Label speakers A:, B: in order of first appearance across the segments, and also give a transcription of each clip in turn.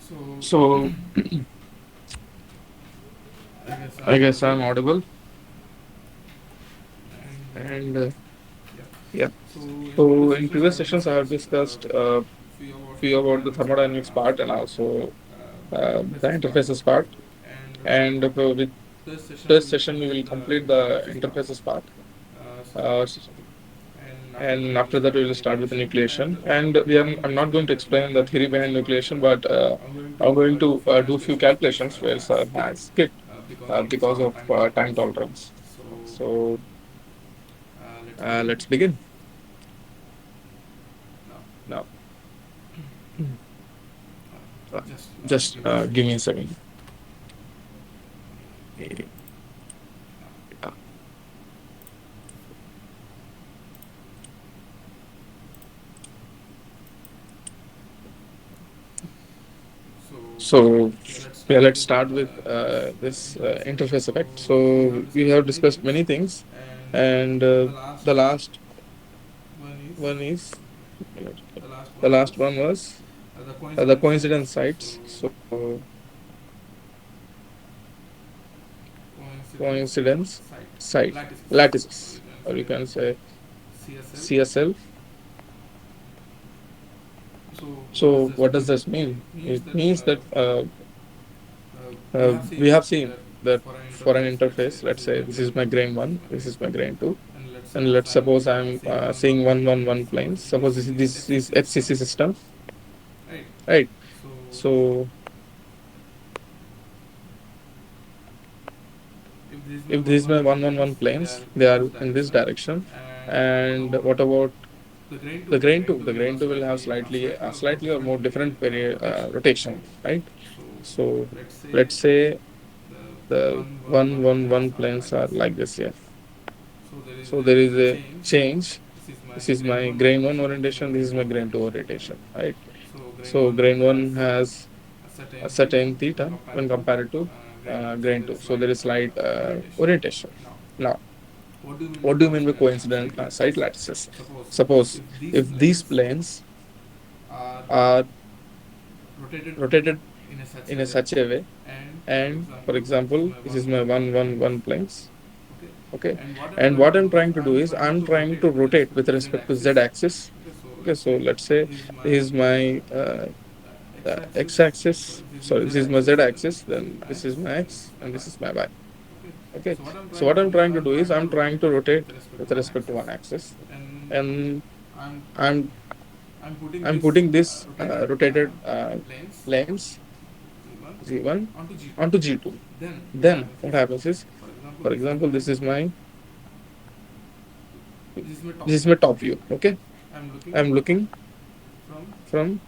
A: So
B: So
A: I guess
B: I
A: I'm
B: guess I'm
A: audible.
B: audible.
A: And
B: And
A: yeah.
B: yeah.
A: So in
B: So
A: previous
B: in
A: sessions, I
B: previous
A: have
B: sessions, I have
A: discussed
B: discussed
A: few about the
B: few about the
A: thermodynamics part and
B: thermodynamics part and
A: also
B: also
A: the
B: the
A: interfaces part.
B: interfaces part.
A: And
B: And with
A: this session we
B: this
A: will
B: session, we will
A: complete the
B: complete the
A: interfaces part.
B: interfaces part.
A: Uh, s-
B: Uh,
A: and after that
B: and
A: we will
B: after that,
A: start
B: we
A: with
B: will start with the
A: nucleation. And
B: nucleation. And
A: not going to
B: I'm not going
A: explain
B: to
A: the theory
B: explain the
A: behind
B: theory behind
A: nucleation, but
B: nucleation, but
A: I'm going
B: I'm
A: to
B: going
A: do
B: to
A: few
B: do few
A: calculations which
B: calculations where
A: I
B: I
A: skipped
B: skip
A: because
B: because
A: of
B: of
A: time
B: time
A: tolerance.
B: tolerance.
A: So
B: So
A: let's begin
B: let's begin
A: now.
B: now.
A: Just
B: Just
A: give me a second.
B: give me a second. Yeah.
A: So
B: So
A: yeah, let's
B: yeah,
A: start
B: let's
A: with
B: start with
A: this
B: this
A: interface effect.
B: interface
A: So
B: effect.
A: we have
B: So we
A: discussed
B: have
A: many
B: discussed
A: things,
B: many things,
A: and
B: and
A: the
B: the
A: last
B: last
A: one is
B: one is
A: the last
B: the
A: one was
B: last one was
A: the
B: the
A: coincidence sites.
B: coincidence
A: So
B: sites. So
A: coincidence
B: coincidence
A: site
B: site
A: lattices,
B: lattices, or you can say
A: CSL.
B: CSL.
A: So what does
B: So
A: this
B: what does
A: mean?
B: this
A: It
B: mean?
A: means
B: It
A: that
B: means that
A: we have
B: we
A: seen
B: have seen
A: that
B: that
A: for an
B: for an
A: interface, let's say
B: interface,
A: this
B: let's
A: is
B: say
A: my
B: this is
A: grain
B: my
A: 1,
B: grain
A: this is
B: one,
A: my
B: this
A: grain
B: is my
A: 2,
B: grain two,
A: and let's
B: and
A: suppose
B: let's
A: I'm
B: suppose I'm
A: seeing
B: seeing
A: 111
B: 111
A: planes.
B: planes.
A: Suppose
B: Suppose
A: this is
B: this is
A: FCC system,
B: FCC system,
A: right?
B: right?
A: So
B: So
A: if this is my
B: if this is my
A: 111 planes,
B: 111
A: they are
B: planes, they
A: in
B: are
A: this
B: in this
A: direction.
B: direction.
A: And what
B: And
A: about
B: what about
A: the grain 2?
B: the
A: The
B: grain
A: grain
B: two?
A: 2
B: The
A: will
B: grain
A: have
B: two will have slightly or
A: different
B: more different
A: rotation,
B: rotation,
A: right?
B: right?
A: So
B: So
A: let's say
B: let's say
A: the
B: the
A: 111 planes
B: 111
A: are
B: planes
A: like
B: are
A: this.
B: like this here.
A: So there is
B: So there is
A: a
B: a
A: change.
B: change.
A: This is my
B: This is
A: grain
B: my
A: 1
B: grain one
A: orientation, this is my
B: orientation. This
A: grain
B: is
A: 2
B: my grain two
A: orientation.
B: orientation, right?
A: So grain
B: So
A: 1
B: grain
A: has
B: one has
A: a
B: a
A: certain theta
B: certain
A: when
B: theta when
A: compared to
B: compared to
A: grain 2. So
B: grain
A: there
B: two.
A: is
B: So there
A: slight
B: is slight
A: orientation.
B: orientation.
A: Now,
B: Now,
A: what do you mean by
B: what do you mean by
A: coincident
B: coincident
A: site
B: site
A: lattices?
B: lattices?
A: Suppose
B: Suppose
A: if these
B: if these
A: planes
B: planes
A: are
B: are
A: rotated
B: rotated
A: in a such a
B: in a
A: way,
B: such a way,
A: and for
B: and for
A: example, this is
B: example,
A: my
B: this is my
A: 111 planes,
B: 111 planes.
A: okay,
B: Okay,
A: and what I'm
B: and
A: trying
B: what
A: to
B: I'm
A: do is
B: trying to do
A: I'm
B: is
A: trying
B: I'm
A: to
B: trying
A: rotate
B: to
A: with
B: rotate
A: respect
B: with
A: to z
B: respect to z
A: axis.
B: axis.
A: Okay, so
B: Okay,
A: let's
B: so
A: say
B: let's say
A: this is my
B: this is my
A: x axis,
B: x axis.
A: this is my
B: Sorry,
A: z
B: this is my z
A: axis, then
B: axis.
A: this is
B: Then
A: my
B: this
A: x,
B: is my
A: and this is
B: x,
A: my
B: and
A: y.
B: this is my y.
A: Okay,
B: Okay,
A: so what I'm
B: so
A: trying
B: what
A: to
B: I'm
A: do is
B: trying to
A: I'm
B: do is
A: trying to
B: I'm trying
A: rotate
B: to
A: with
B: rotate
A: respect to
B: with
A: one
B: respect to
A: axis,
B: one axis,
A: and
B: and
A: I'm
B: I'm
A: I'm putting
B: I'm
A: this
B: putting this
A: rotated
B: rotated
A: planes
B: planes
A: G1
B: Z1
A: onto G2.
B: onto G2.
A: Then what
B: Then
A: happens
B: what
A: is,
B: happens is,
A: for example,
B: for example,
A: this is my top
B: this is
A: view.
B: my top view. Okay,
A: I'm looking
B: I'm looking
A: from
B: from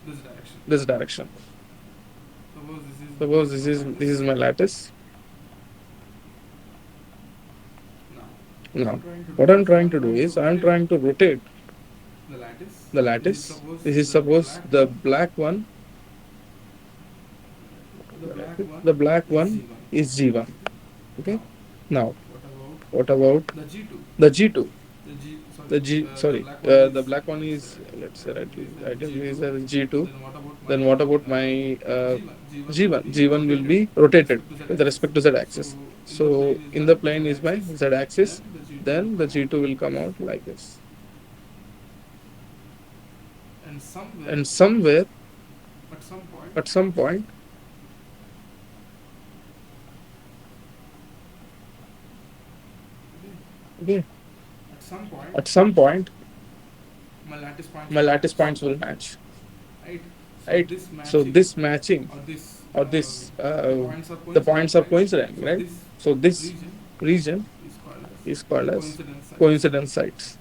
A: this direction.
B: this direction.
A: This
B: Suppose
A: is my
B: this
A: lattice.
B: is my lattice.
A: Now, what I'm
B: Now,
A: trying to do
B: what I'm
A: is
B: trying
A: I'm
B: to do
A: trying to
B: is I'm
A: rotate
B: trying to rotate
A: the lattice.
B: the
A: This is
B: lattice.
A: suppose
B: This is
A: the
B: suppose
A: black
B: the
A: one.
B: black one.
A: The black one
B: The black
A: is
B: one
A: G1.
B: is G1.
A: Okay.
B: Okay.
A: Now,
B: Now,
A: what about
B: what about
A: the G2?
B: the G2?
A: The G sorry,
B: The G,
A: the
B: sorry,
A: black one is,
B: the black one
A: let's say,
B: is, let's say,
A: as
B: write
A: G2.
B: is as G2.
A: Then what about my
B: Then what about my
A: G1? G1 will
B: G1?
A: be
B: G1 will
A: rotated
B: be
A: with
B: rotated
A: respect to z
B: with
A: axis.
B: respect to Z
A: So
B: axis.
A: in the
B: So
A: plane is
B: in
A: my
B: the
A: z
B: plane is my
A: axis.
B: Z
A: Then
B: axis.
A: the G2 will
B: Then the
A: come out
B: G2 will
A: like
B: come
A: this.
B: out like this.
A: And somewhere,
B: And somewhere
A: at some point,
B: at some point,
A: okay,
B: okay,
A: at some point,
B: at some point,
A: my lattice points
B: my
A: will
B: lattice
A: match,
B: points will match.
A: right? So
B: Right.
A: this
B: So
A: matching,
B: this matching
A: or this
B: or this
A: the points are
B: the
A: coincident,
B: points are
A: right?
B: coincident,
A: So
B: right?
A: this
B: So this
A: region
B: region
A: is called as
B: is called as
A: coincidence sites.
B: coincidence sites.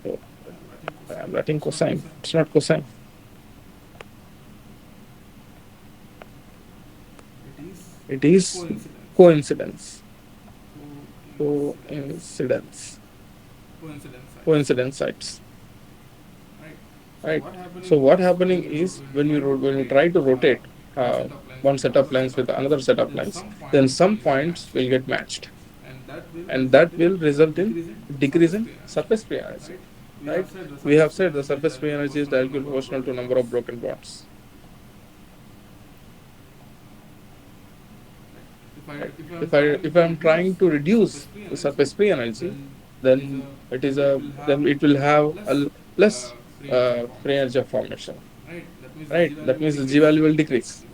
B: So
A: I'm writing
B: I am
A: cosine.
B: writing
A: It's not
B: cosine.
A: cosine.
B: It's not cosine.
A: It is
B: It is
A: coincidence.
B: coincidence.
A: Coincidence.
B: Coincidence.
A: Coincidence sites.
B: Coincidence sites.
A: Right. So
B: Right.
A: what
B: So
A: happening
B: what
A: is
B: happening is
A: when we try to
B: when we
A: rotate
B: try to rotate
A: one
B: uh,
A: set of lines
B: one
A: with
B: set of
A: another
B: lines
A: set of
B: with
A: lines,
B: another set of
A: then
B: lines,
A: some
B: then
A: points
B: some
A: will get
B: points
A: matched,
B: will get matched,
A: and that will
B: and
A: result
B: that
A: in
B: will result in
A: decrease in
B: decrease
A: surface
B: in
A: free energy.
B: surface free energy.
A: Right. We have
B: Right?
A: said the
B: We
A: surface
B: have
A: free
B: said the
A: energy is
B: surface free
A: directly
B: energy is
A: proportional to
B: directly
A: number of
B: proportional
A: broken
B: to number
A: bonds.
B: of broken bonds.
A: if I'm trying to reduce the surface free energy, then
B: it is a then it will have a less free energy formation,
A: right?
B: right?
A: That
B: That
A: means
B: means
A: the
B: the
A: G
B: G
A: value
B: value
A: will
B: will
A: decrease
B: decrease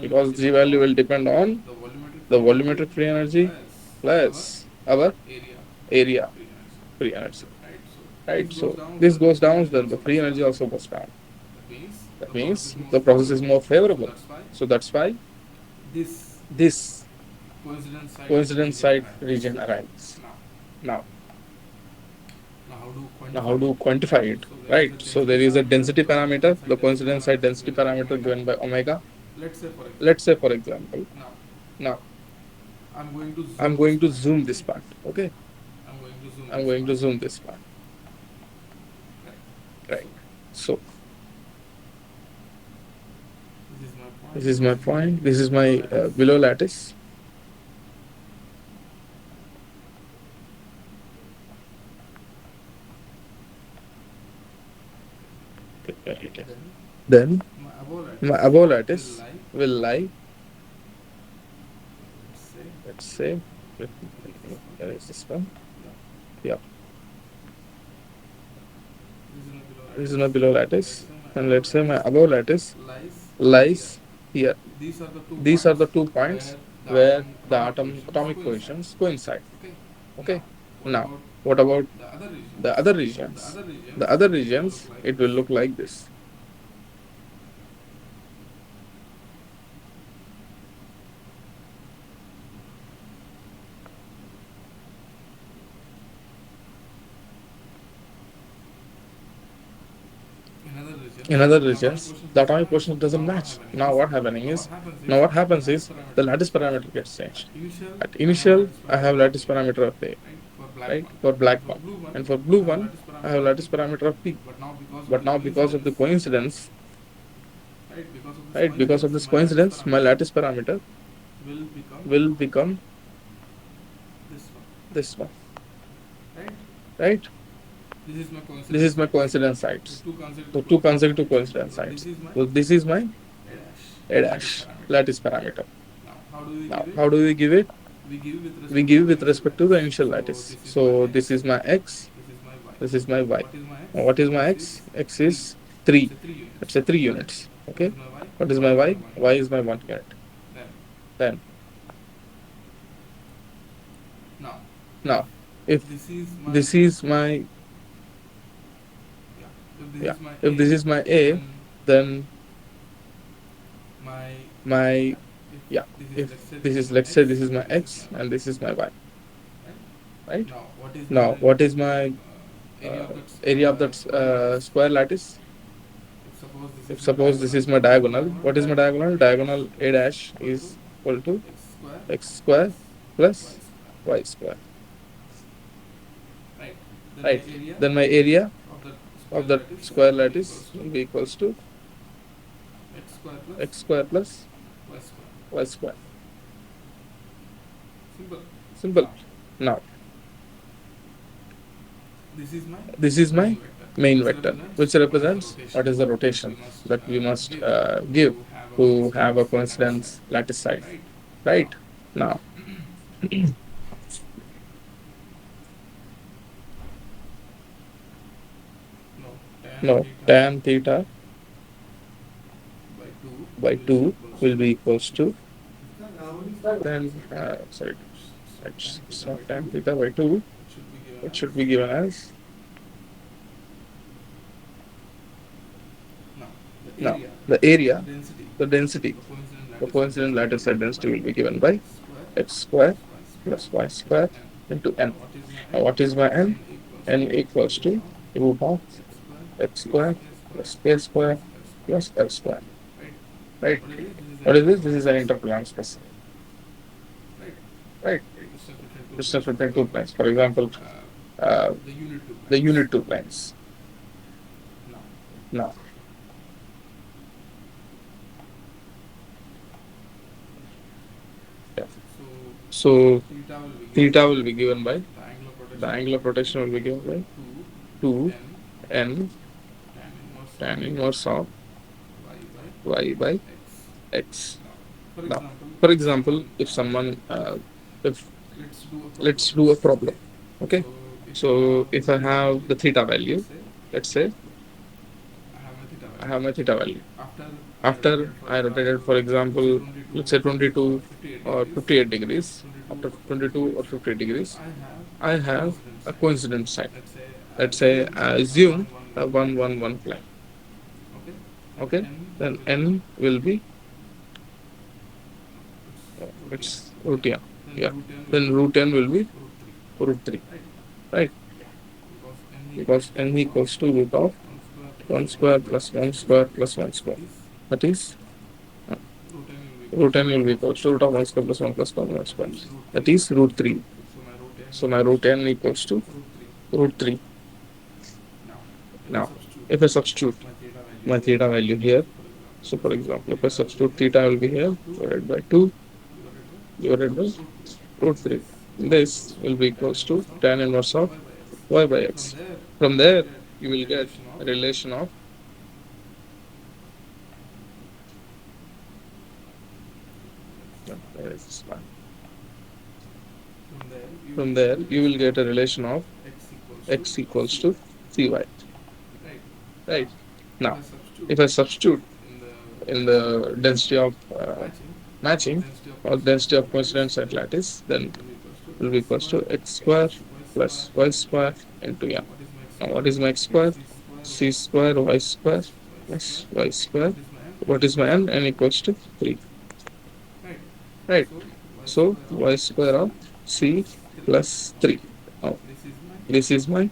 A: because
B: because
A: G
B: G
A: value
B: value
A: will
B: will
A: depend
B: depend
A: on
B: on
A: the
B: the
A: volumetric
B: volumetric
A: free
B: free
A: energy
B: energy
A: plus
B: plus
A: our
B: our
A: area
B: area
A: free energy,
B: free energy,
A: right? So
B: right?
A: this goes
B: So
A: down,
B: this
A: then the
B: goes
A: free
B: down,
A: energy
B: then the
A: also
B: free
A: goes
B: energy
A: down.
B: also goes down.
A: That means
B: That
A: the process is
B: means
A: more
B: the process is
A: favorable.
B: more
A: So
B: favorable.
A: that's why
B: So that's why
A: this
B: this
A: coincidence site
B: coincidence
A: region
B: site
A: arises.
B: region arises.
A: Now,
B: Now,
A: how do you
B: now
A: quantify
B: how do
A: it?
B: you quantify it?
A: So there is
B: Right.
A: a
B: So
A: density
B: there is a
A: parameter,
B: density
A: the
B: parameter,
A: coincidence
B: the
A: site density
B: coincidence site
A: parameter is
B: density
A: given by
B: parameter
A: omega.
B: given by omega.
A: Let's say for
B: Let's
A: example,
B: say, for example,
A: now
B: now
A: I'm going to
B: I'm
A: zoom this
B: going to
A: part.
B: zoom
A: Okay,
B: this part. Okay,
A: I'm going to zoom
B: I'm
A: this
B: going
A: part.
B: to zoom this part.
A: Right.
B: Right.
A: So
B: So
A: this is my
B: this
A: point.
B: is
A: This
B: my
A: is my
B: point. This is
A: below
B: my
A: lattice.
B: below lattice.
A: Then
B: Then
A: my above
B: my
A: lattice
B: above
A: will
B: lattice
A: lie.
B: will lie.
A: Let's say
B: Let's say, let me
A: there is this one.
B: erase this one.
A: Yeah.
B: Yeah,
A: This is my below
B: this is
A: lattice.
B: my below
A: And let's
B: lattice,
A: say my
B: and
A: above
B: let's say my
A: lattice
B: above lattice
A: lies here.
B: lies here.
A: These are the two
B: These are
A: points
B: the 2 points
A: where the
B: where the
A: atomic positions
B: atomic
A: coincide.
B: positions coincide.
A: Okay. Now,
B: Okay.
A: what
B: Now,
A: about
B: what about
A: the other regions?
B: the other
A: The
B: regions?
A: other
B: The
A: regions,
B: other
A: it will look
B: regions,
A: like
B: it will
A: this.
B: look like this. In other regions, the atomic quotient doesn't match. Now
A: Now
B: what
A: the
B: happens
A: lattice
B: is the
A: parameter
B: lattice
A: gets changed.
B: parameter gets
A: At
B: changed.
A: initial,
B: At
A: I have
B: initial,
A: lattice
B: I have
A: parameter of
B: lattice
A: A,
B: parameter of A,
A: right? For black
B: right,
A: one,
B: for
A: and
B: black
A: for
B: one,
A: blue one,
B: and for
A: I
B: blue
A: have
B: one,
A: lattice
B: I
A: parameter
B: have
A: of P.
B: lattice parameter of P.
A: But now because of
B: But
A: the
B: now because of
A: coincidence,
B: the coincidence,
A: right? Because of this
B: right, because of
A: coincidence,
B: this
A: my lattice
B: coincidence, my
A: parameter
B: lattice parameter
A: will become
B: will become
A: this one,
B: this one,
A: right?
B: right?
A: This is my
B: This
A: coincidence
B: is my
A: sites.
B: coincidence
A: So
B: sites.
A: two
B: So
A: consecutive
B: two
A: coincidence
B: consecutive
A: sites.
B: coincidence
A: So this
B: sites.
A: is my
B: So this is my
A: A dash
B: A
A: lattice
B: dash
A: parameter.
B: lattice parameter.
A: Now, how do we
B: Now,
A: give it?
B: how do we give it?
A: We give with
B: We
A: respect to
B: give
A: the
B: with
A: initial
B: respect to the
A: lattice.
B: initial
A: So
B: lattice.
A: this is my
B: So
A: x,
B: this is my x,
A: this is my y.
B: this is my y.
A: What is my x?
B: Now, what is my
A: This
B: x?
A: is
B: X
A: 3.
B: is
A: Let's
B: 3.
A: say 3
B: Let's
A: units.
B: say 3 units.
A: What
B: Okay.
A: is my y?
B: What is
A: Y
B: my
A: is my
B: y?
A: 1
B: Y
A: unit.
B: is my 1 unit.
A: Then,
B: Then,
A: now,
B: now, if
A: if this is my,
B: this is my,
A: yeah, if this
B: yeah,
A: is my
B: if this
A: A,
B: is my A,
A: then
B: then
A: my,
B: my,
A: yeah,
B: yeah,
A: if this is,
B: if
A: let's say
B: this
A: this is
B: is,
A: my
B: let's
A: x
B: say this is
A: and
B: my
A: this is my
B: x
A: y,
B: and this is my y,
A: right?
B: right?
A: Now, what is
B: Now,
A: my
B: what is my
A: area of that
B: area of that
A: square lattice?
B: square lattice?
A: If suppose this
B: If
A: is my
B: suppose this
A: diagonal,
B: is my
A: what is my
B: diagonal,
A: diagonal?
B: what is my
A: Diagonal
B: diagonal?
A: A dash
B: Diagonal A dash
A: equal to
B: is equal to
A: x square
B: x
A: plus
B: square
A: y
B: plus
A: square,
B: y square,
A: right? Then my
B: right?
A: area
B: Then my area
A: of that
B: of
A: square
B: that
A: lattice
B: square
A: will be equals
B: lattice
A: to
B: will be equals to
A: x square plus
B: x square plus
A: y square.
B: y square.
A: Simple.
B: Simple.
A: Now,
B: Now,
A: this is my
B: this is my
A: main vector,
B: main
A: which
B: vector,
A: represents
B: which
A: what is the
B: represents
A: rotation
B: what is the
A: that
B: rotation that we
A: we must
B: must
A: give
B: give
A: to have a
B: to have a
A: coincidence lattice
B: coincidence
A: site,
B: lattice site,
A: right? Now,
B: right? Now,
A: no, tan
B: no,
A: theta
B: tan theta
A: by 2
B: by
A: will be
B: 2
A: equals
B: will
A: to,
B: be equals to, then, sorry,
A: so tan
B: it's
A: theta
B: not
A: by 2,
B: tan theta by 2.
A: it should be given
B: It
A: as,
B: should be given as,
A: now,
B: now, the area,
A: the density,
B: the density,
A: the
B: the
A: coincident lattice
B: coincident
A: site
B: lattice
A: density
B: site
A: will be given
B: density
A: by
B: will be given by
A: x square
B: x square
A: plus
B: plus
A: y
B: y
A: square
B: square
A: into
B: into
A: n.
B: n.
A: What is my
B: Now,
A: n?
B: what is my n?
A: n equals
B: N
A: to
B: equals to
A: root of
B: root of x
A: x square
B: square
A: plus
B: plus
A: a
B: k
A: square
B: square
A: plus
B: plus
A: l
B: l square,
A: square, right?
B: right?
A: What is this? This is an
B: What is this? This
A: interpolation
B: is an
A: space,
B: interpolation space,
A: right?
B: right?
A: Just like between two
B: Just
A: planes, for
B: between two
A: example,
B: planes. For example, uh,
A: the unit two
B: the
A: planes.
B: unit two planes.
A: Now,
B: Now, yeah.
A: so
B: So
A: theta
B: theta
A: will
B: will
A: be
B: be
A: given
B: given
A: by
B: by, the
A: the
B: angle
A: angle
B: of
A: of rotation
B: rotation will
A: will
B: be
A: be
B: given
A: given by
B: by
A: 2
B: 2
A: n
B: n
A: tan inverse
B: tan
A: of
B: inverse of
A: y by
B: y by
A: x.
B: x.
A: Now, Now, for example, if someone, if let's do a problem, okay? So if I have the theta value, let's say I have my theta value. After I rotated, for example, let's say 22 or 58 degrees, after 22 or 58 degrees, I have a coincident sign. Let's say I assume a 111 plane. Okay, then n will be it's root n. Yeah, then root n will be root 3, right? Because n equals to root of 1 square plus 1 square plus 1 square. That is uh, root n will be equals to root of 1 square plus 1 plus 1 square. That is root 3. So my root n equals to root 3. Now, if I substitute my theta value here, so for example, if I substitute theta will be here divided by 2 divided by root 3. This will be equals to tan inverse of y by x. From there, you will get a relation of from there you will get a relation of x equals to cy. Right. Now, if I substitute in the density of matching or density of coincident set lattice, then will be equals to x square plus y square into n. Now, what is my x square? C square y square plus y square. What is my n? N equals to 3. Right. So y square of c plus 3. Now, this is my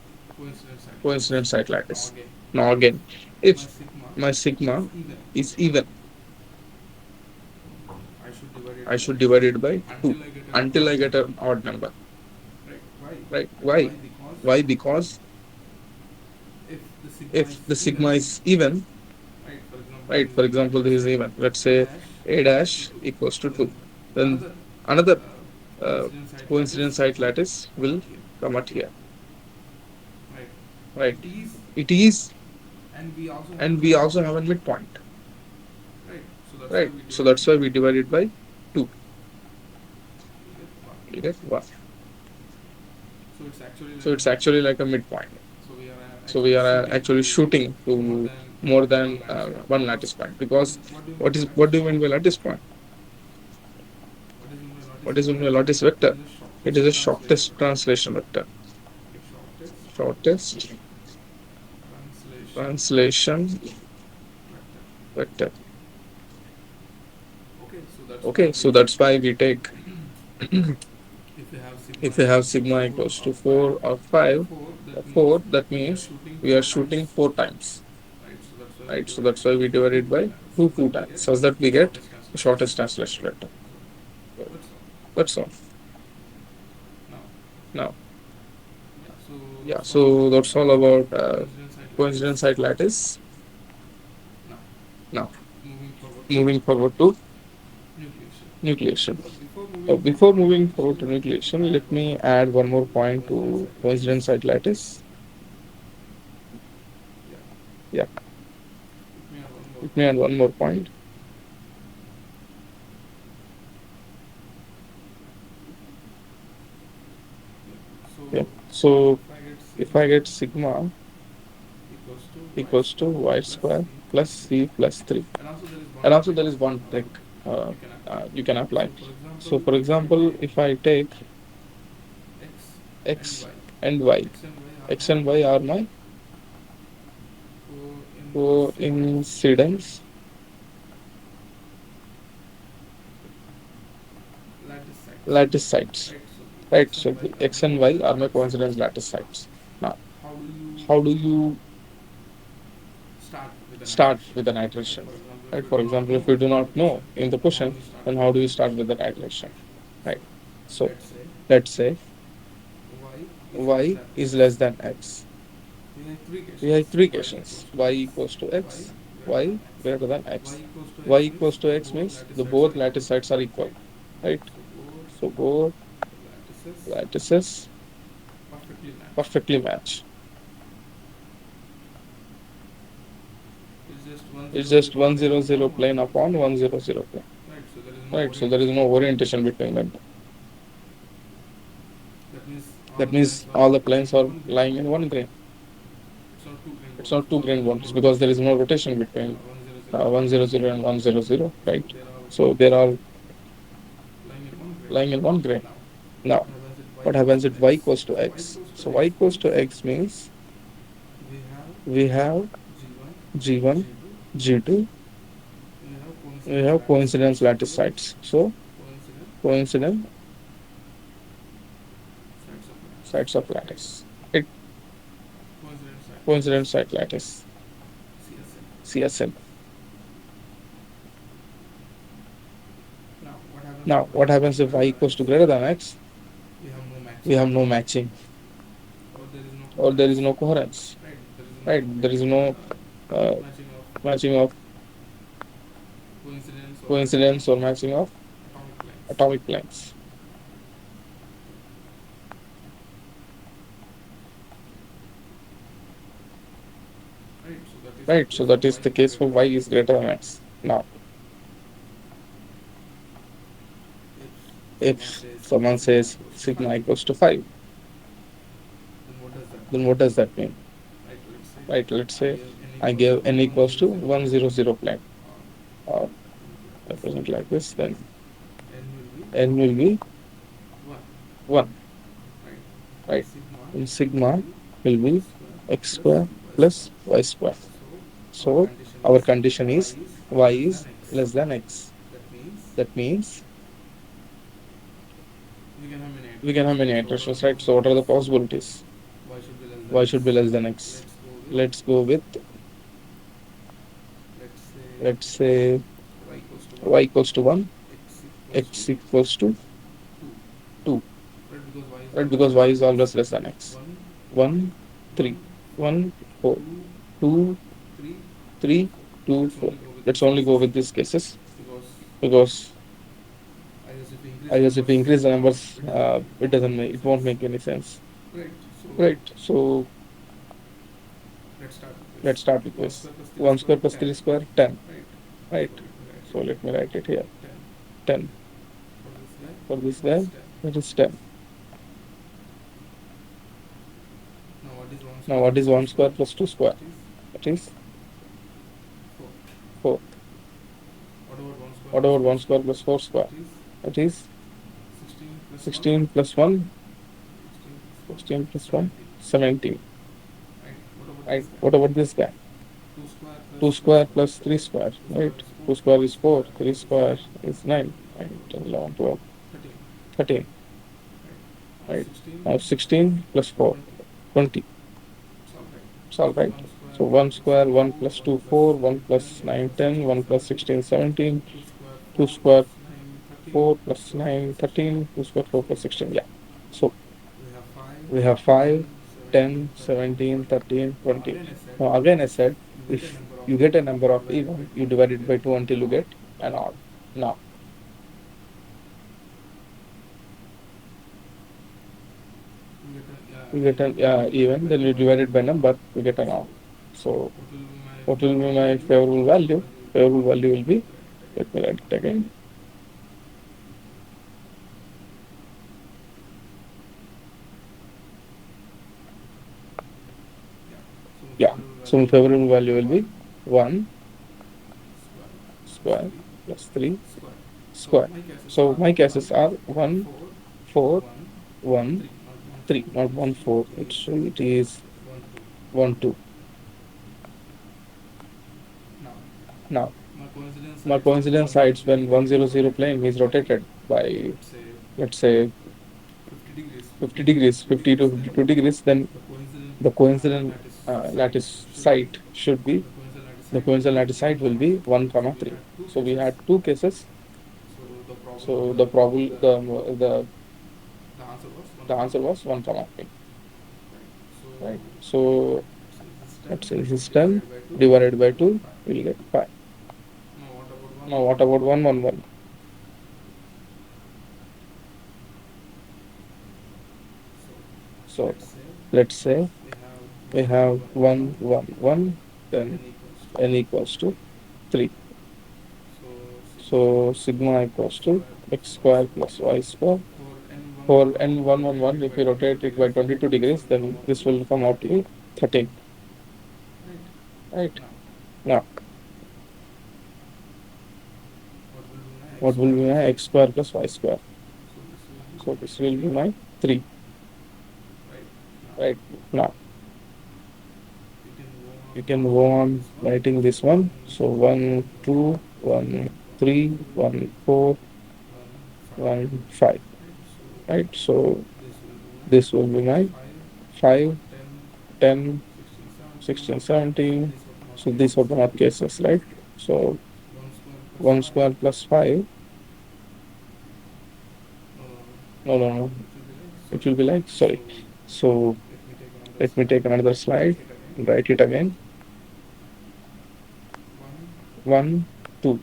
A: coincident site lattice. Now again, if my sigma is even, I should divide it by 2 until I get an odd number. Right? Why? Why? Because if the sigma is even, right? For example, this is even. Let's say a dash equals to 2. Then another uh, coincidence site lattice will come out here. Right? It is, and we also have a midpoint. Right? So that's why we divide it by 2. You get 1. So it's actually like a midpoint. So we are actually shooting to more than one lattice point, because what do you mean by lattice point? What is mean by lattice vector? It is a shortest translation vector. Shortest translation vector. Okay, so that's why we take if we have sigma equals to 4 or 5 or 4, that means we are shooting 4 times. Right, so that's why we divide it by 2 times, so that we get the shortest translation vector. That's all. Now, yeah, so that's all about coincidence site lattice. Now, moving forward to nucleation. Before moving forward to nucleation, let me add one more point to coincidence site lattice. Yeah, let me add one more point. Yeah, so if I get sigma equals to y square plus c plus 3. And also there is one trick uh, you can apply. So for example, if I take x and y, x and y are my coincidence lattice sites. Right, so the x and y are my coincidence lattice sites. Now, how do you start with an iteration? Right, for example, if you do not know in the question, then how do you start with an iteration? Right, so let's say y is less than x. We have three cases: y equals to x, y greater than x. Y equals to x means the both lattice sites are equal, right? So both lattices perfectly match. It's just 100 plane upon 100 plane. Right. So there is no orientation between them. That means all the planes are lying in one grain. It's not two grain boundaries because there is no rotation between 100 and 100, right? So they're all lying in one grain. Now, what happens if y equals to x? So y equals to x means we have G1, G2, we have coincidence lattice sites. So coincident sites of lattice. It coincident site lattice, CSL. Now, what happens if y equals to greater than x? We have no matching or there is no coherence, right? There is no uh, matching of coincidence or matching of atomic planes, right? So that is the case for y is greater than x. Now, if someone says sigma equals to 5, then what does that mean? Right? Let's say I give n equals to 100 plane, or represent like this, then n will be 1, right? And sigma will be x square plus y square. So our condition is y is less than x. That means we can have many iterations, right? So what are the possibilities? Y should be less than x. Let's go with, let's say y equals to 1, x equals to 2, right? Because y is always less than x. 1, 3, 1, 4, 2, 3, 2, 4. Let's only go with these cases because I guess if we increase the numbers, it won't make any sense. Right. So let's start with this. 1 square plus 3 square, 10. Right. So let me write it here. 10. For this guy, that is 10. Now what is 1 square plus 2 square? That is 4. What about 1 square plus 4 square? That is 16 plus 1, 16 plus 1, 17. Right. What about this guy? 2 square plus 3 square, right? 2 square is 4, 3 square is 9, 9, 10, 11, 12, 13, right? Now 16 plus 4, 20. It's all right. So 1 square, 1 plus 2, 4, 1 plus 9, 10, 1 plus 16, 17, 2 square, 4 plus 9, 13, 2 square, 4 plus 16. Yeah. So we have 5, 10, 17, 13, 20. Now again I said, if you get a number of even, you divide it by 2 until you get an odd. Now you get an even, then you divide it by number, you get an odd. So what will be my favorable value? Favorable value will be, let me write it again. Yeah. So my favorable value will be 1 square plus 3 square. So my cases are 1, 4, 1, 3, not 1, 4. It is 1, 2. Now, my coincidence sides when 100 plane is rotated by, let's say, 50 degrees, 50 to 52 degrees, then the coincident lattice site should be, the coincident lattice site will be 1 comma 3. So we had two cases. So the answer was 1 comma 3, right? So let's say this is 10 divided by 2, we'll get 5. Now what about 1, 1, 1? So let's say we have 1, 1, 1, then n equals to 3. So sigma equals to x square plus y square. For n111, if we rotate it by 22 degrees, then this will come out to be 13. Right? Now, what will be my x square plus y square? So this will be my 3. Right? Now, you can go on writing this one. So 1, 2, 1, 3, 1, 4, 1, 5. Right? So this will be my 5, 10, 16, 17. So these are the not cases, right? So 1 square plus 5. No, no, no. It will be like, sorry. So let me take another slide and write it again. 1, 2.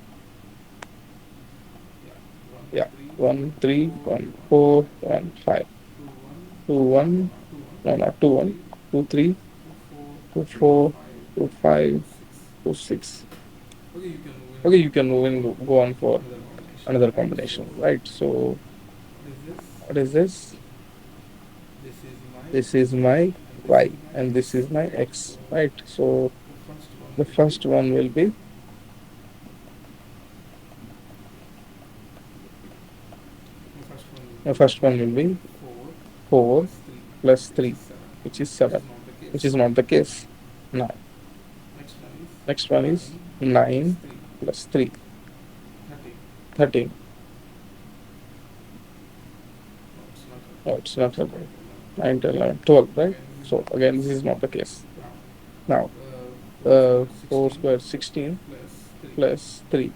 A: Yeah. 1, 3, 1, 4, 1, 5. 2, 1. No, not 2, 1. 2, 3, 2, 4, 2, 5, 2, 6. Okay, you can move and go on for another combination, right? So what is this? This is my y and this is my x, right? So the first one will be the first one will be 4 plus 3, which is 7, which is not the case. Now, next one is 9 plus 3, 13. No, it's not 13. 9, 10, 11, 12, right? So again, this is not the case. Now, 4 square 16 plus 3,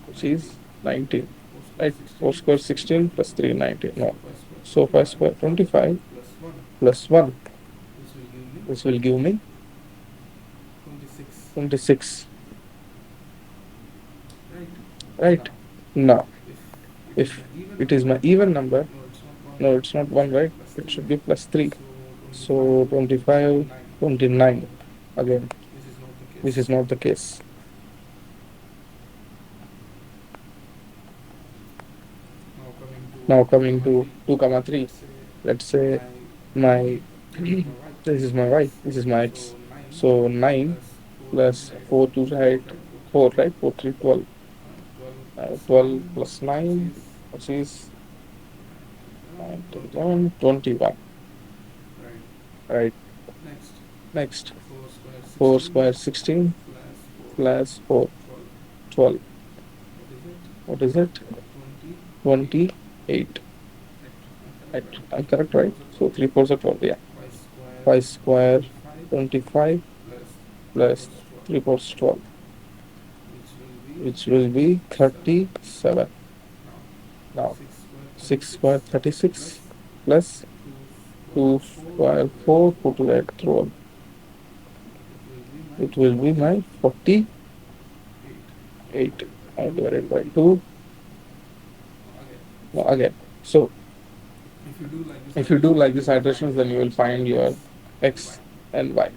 A: which is 19, right? 4 square 16 plus 3, 19. No. So 5 square 25 plus 1, this will give me 26. Right? Now, if it is my even number, no, it's not 1, right? It should be plus 3. So 25, 29. Again, this is not the case. Now coming to 2 comma 3, let's say my this is my y, this is my x. So 9 plus 4 to right 4, right? 4, 3, 12. 12 plus 9, which is 9, 10, 11, 21. Right. Next, 4 square 16 plus 4, 12. What is it? 28. Right. I'm correct, right? So 3 4s are 12. Yeah. 5 square 25 plus 3 4s 12, which will be 37. Now, 6 square 36 plus 2 square 4 put to that 12. It will be my 48. I divided by 2. Now again. So if you do like these iterations, then you will find your x and y.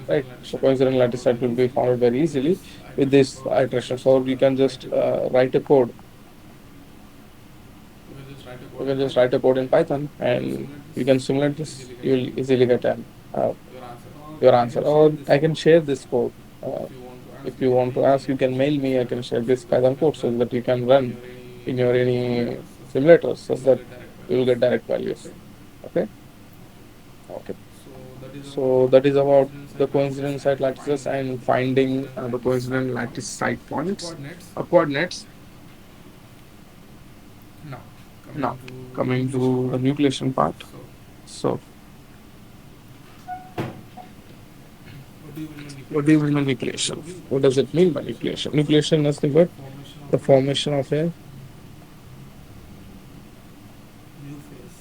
A: Right? So coincident lattice set will be found very easily with this iteration. So we can just write a code. You can just write a code in Python and you can simulate this. You will easily get uh, your answer. Or I can share this code. Uh, if you want to ask, you can mail me. I can share this Python code so that you can run in your any simulators such that you will get direct values. Okay. Okay. So that is about the coincident site lattices and finding the coincident lattice site points or coordinates. Now, coming to the nucleation part. So, what do you mean by nucleation? What does it mean by nucleation? Nucleation is the formation of a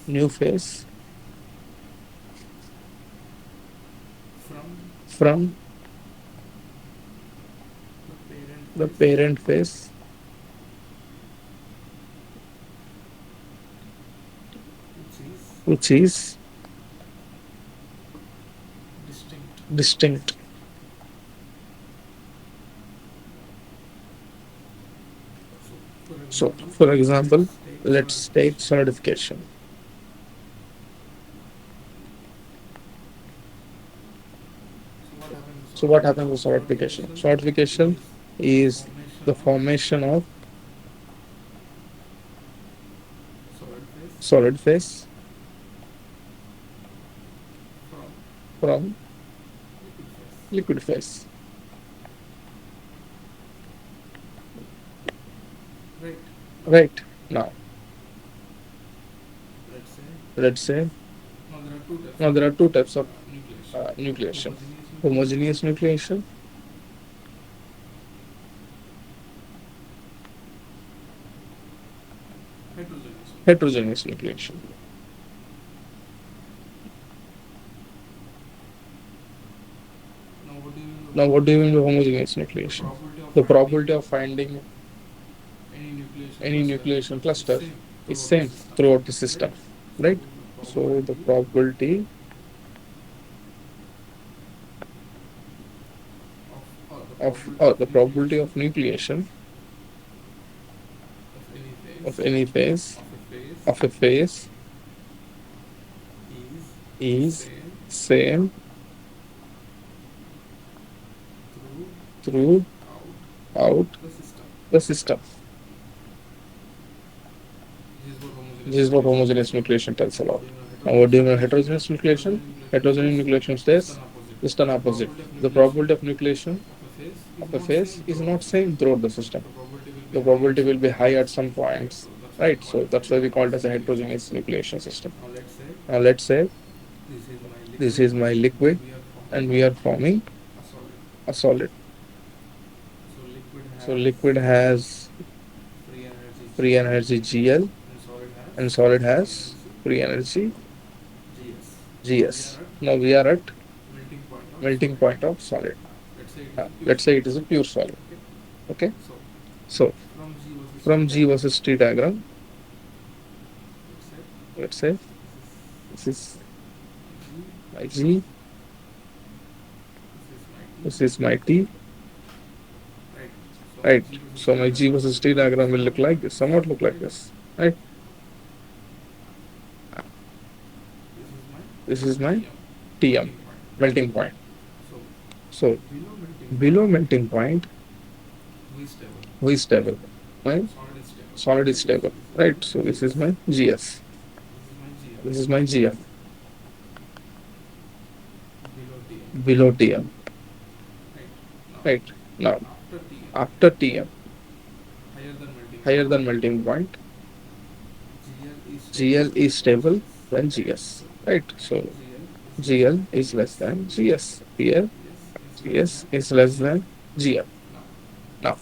A: new phase from the parent phase, which is distinct So, for example, let's take solidification. So, what happens with solidification? Solidification is the formation of solid phase from liquid phase. Right. Now, let's say now there are two types of nucleation: homogeneous nucleation, heterogeneous nucleation. Now, what do you mean by homogeneous nucleation? The probability of finding any nucleation cluster is same throughout the system, right? So the probability of nucleation of any phase of a phase is same throughout the system. This is what homogeneous nucleation tells about. Now, what do you mean heterogeneous nucleation? Heterogeneous nucleation says just an opposite. The probability of nucleation of a phase is not same throughout the system. The probability will be high at some points, right? So that's why we call it as a heterogeneous nucleation system. Now, let's say this is my liquid and we are forming a solid. So liquid has free energy Gl and solid has free energy Gs. Now we are at melting point of solid. Let's say it is a pure solid. Okay. So from G versus T diagram, let's say this is my G, this is my T, right? So my G versus T diagram will look like this, somewhat look like this, right? This is my Tm, melting point. So below melting point, who is stable? My solid is stable, right? So this is my Gs. This is my Gf below Tm, right? Now after Tm, higher than melting point, Gl is stable than Gs, right? So Gl is less than Gs. Here, Gs is less than Gl. Now,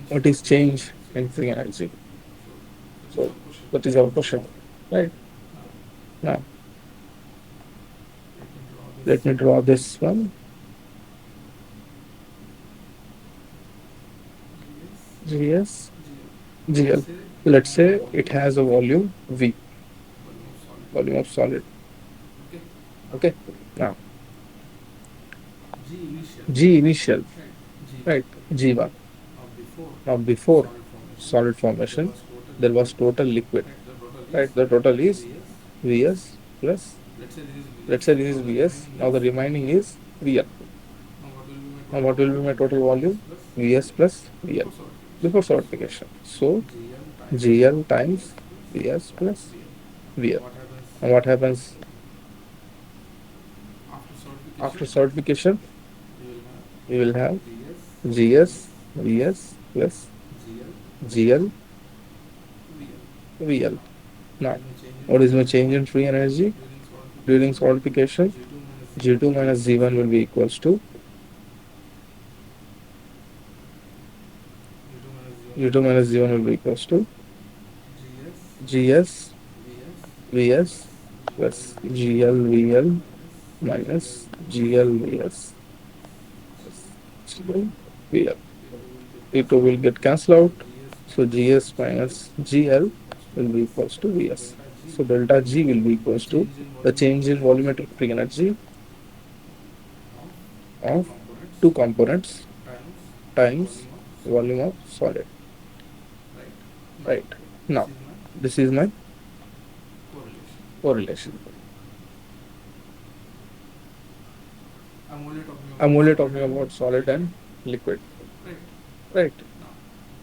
A: what is change in free energy? So that is our question, right? Now, let me draw this one. Gs, Gl. Let's say it has a volume V, volume of solid. Okay. Now, G initial, right? G1. Now, before solid formation, there was total liquid, right? The total is Vs plus, let's say this is Vs. Now, the remaining is Vl. Now, what will be my total volume? Vs plus Vl before solidification. So, Gl times Vs plus Vl. And what happens after solidification? We will have Gs, Vs plus Gl, Vl. Now, what is my change in free energy during solidification? G2 minus Z1 will be equals to G2 minus Z1 will be equals to Gs, Vs plus Gl, Vl minus Gl, Vs plus Vl. T2 will get cancelled out. So Gs minus Gl will be equals to Vs. So delta G will be equals to the change in volumetric free energy of two components times volume of solid. Right. Now, this is my correlation. I'm only talking about solid and liquid. Right.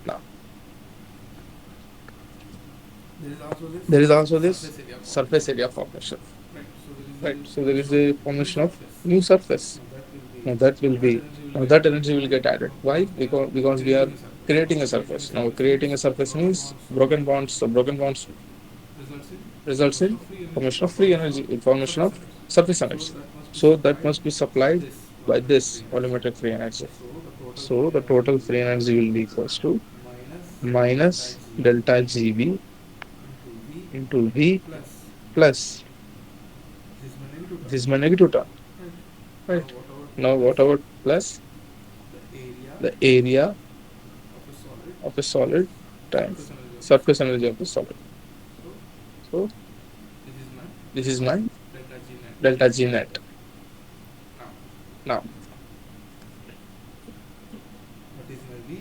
A: Now, there is also this surface area formation. Right. So there is a formation of new surface. Now that will be now that energy will get added. Why? Because we are creating a surface. Now creating a surface means broken bonds. So broken bonds results in formation of free energy, formation of surface energy. So that must be supplied by this volumetric free energy. So the total free energy will be equals to minus delta GB into V plus, this is my negative term. Right. Now what about plus the area of a solid times surface energy of a solid. So this is my delta G net. Now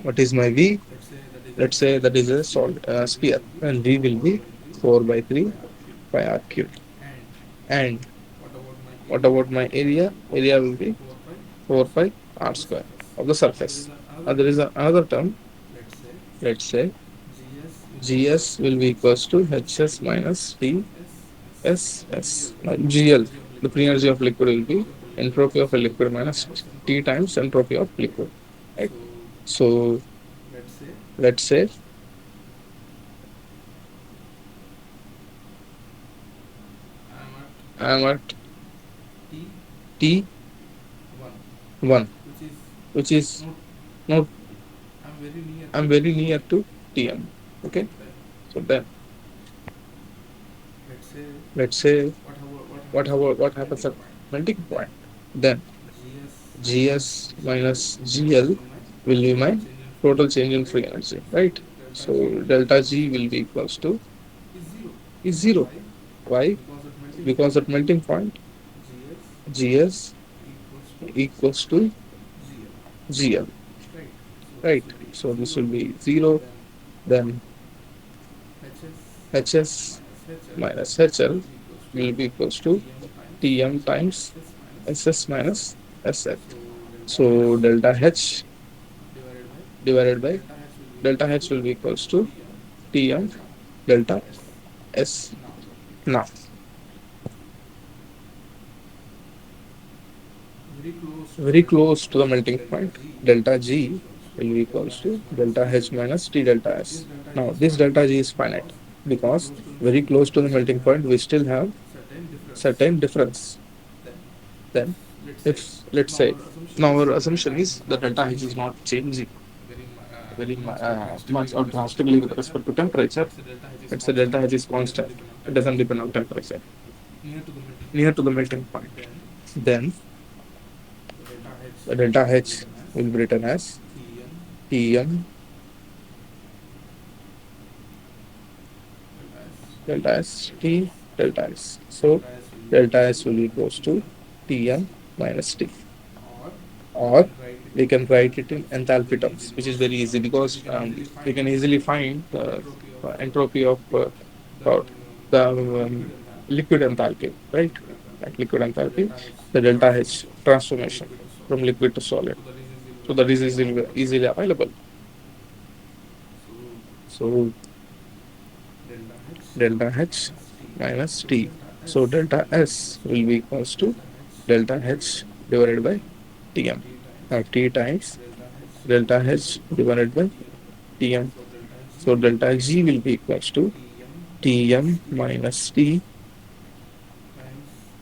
A: what is my V? Let's say that is a solid sphere, and V will be 4 by 3 pi r cubed. And what about my area? Area will be 4 pi r square of the surface. Now there is another term. Let's say GS will be equals to HS minus TSS. Now GL, the free energy of liquid will be entropy of a liquid minus T times entropy of liquid. Right? So let's say I'm at T1, which is not, I'm very near to TM. Okay. So then let's say what happens at melting point. Then GS minus GL will be my total change in free energy, right? So delta G will be equals to is zero. Why? Because at melting point GS equals to GL, right? So this will be zero. Then HS minus HL will be equals to TM times SS minus SL. So delta H divided by delta H will be equals to Tm delta S. Now, very close to the melting point, delta G will be equals to delta H minus T delta S. Now, this delta G is finite because very close to the melting point, we still have certain difference. Then, if let's say, now our assumption is the delta H is not changing much or drastically with respect to temperature. Let's say delta H is constant. It doesn't depend on temperature near to the melting point. Then the delta H will be written as Tm delta S T delta S. So delta S will be equals to Tm minus T. Or we can write it in enthalpy terms, which is very easy because we can easily find the entropy of the liquid enthalpy, right? Like liquid enthalpy, the delta H transformation from liquid to solid. So that is easily available. So delta H minus T. So delta S will be equals to delta H divided by Tm. Now T times delta H divided by Tm. So delta G will be equals to Tm minus T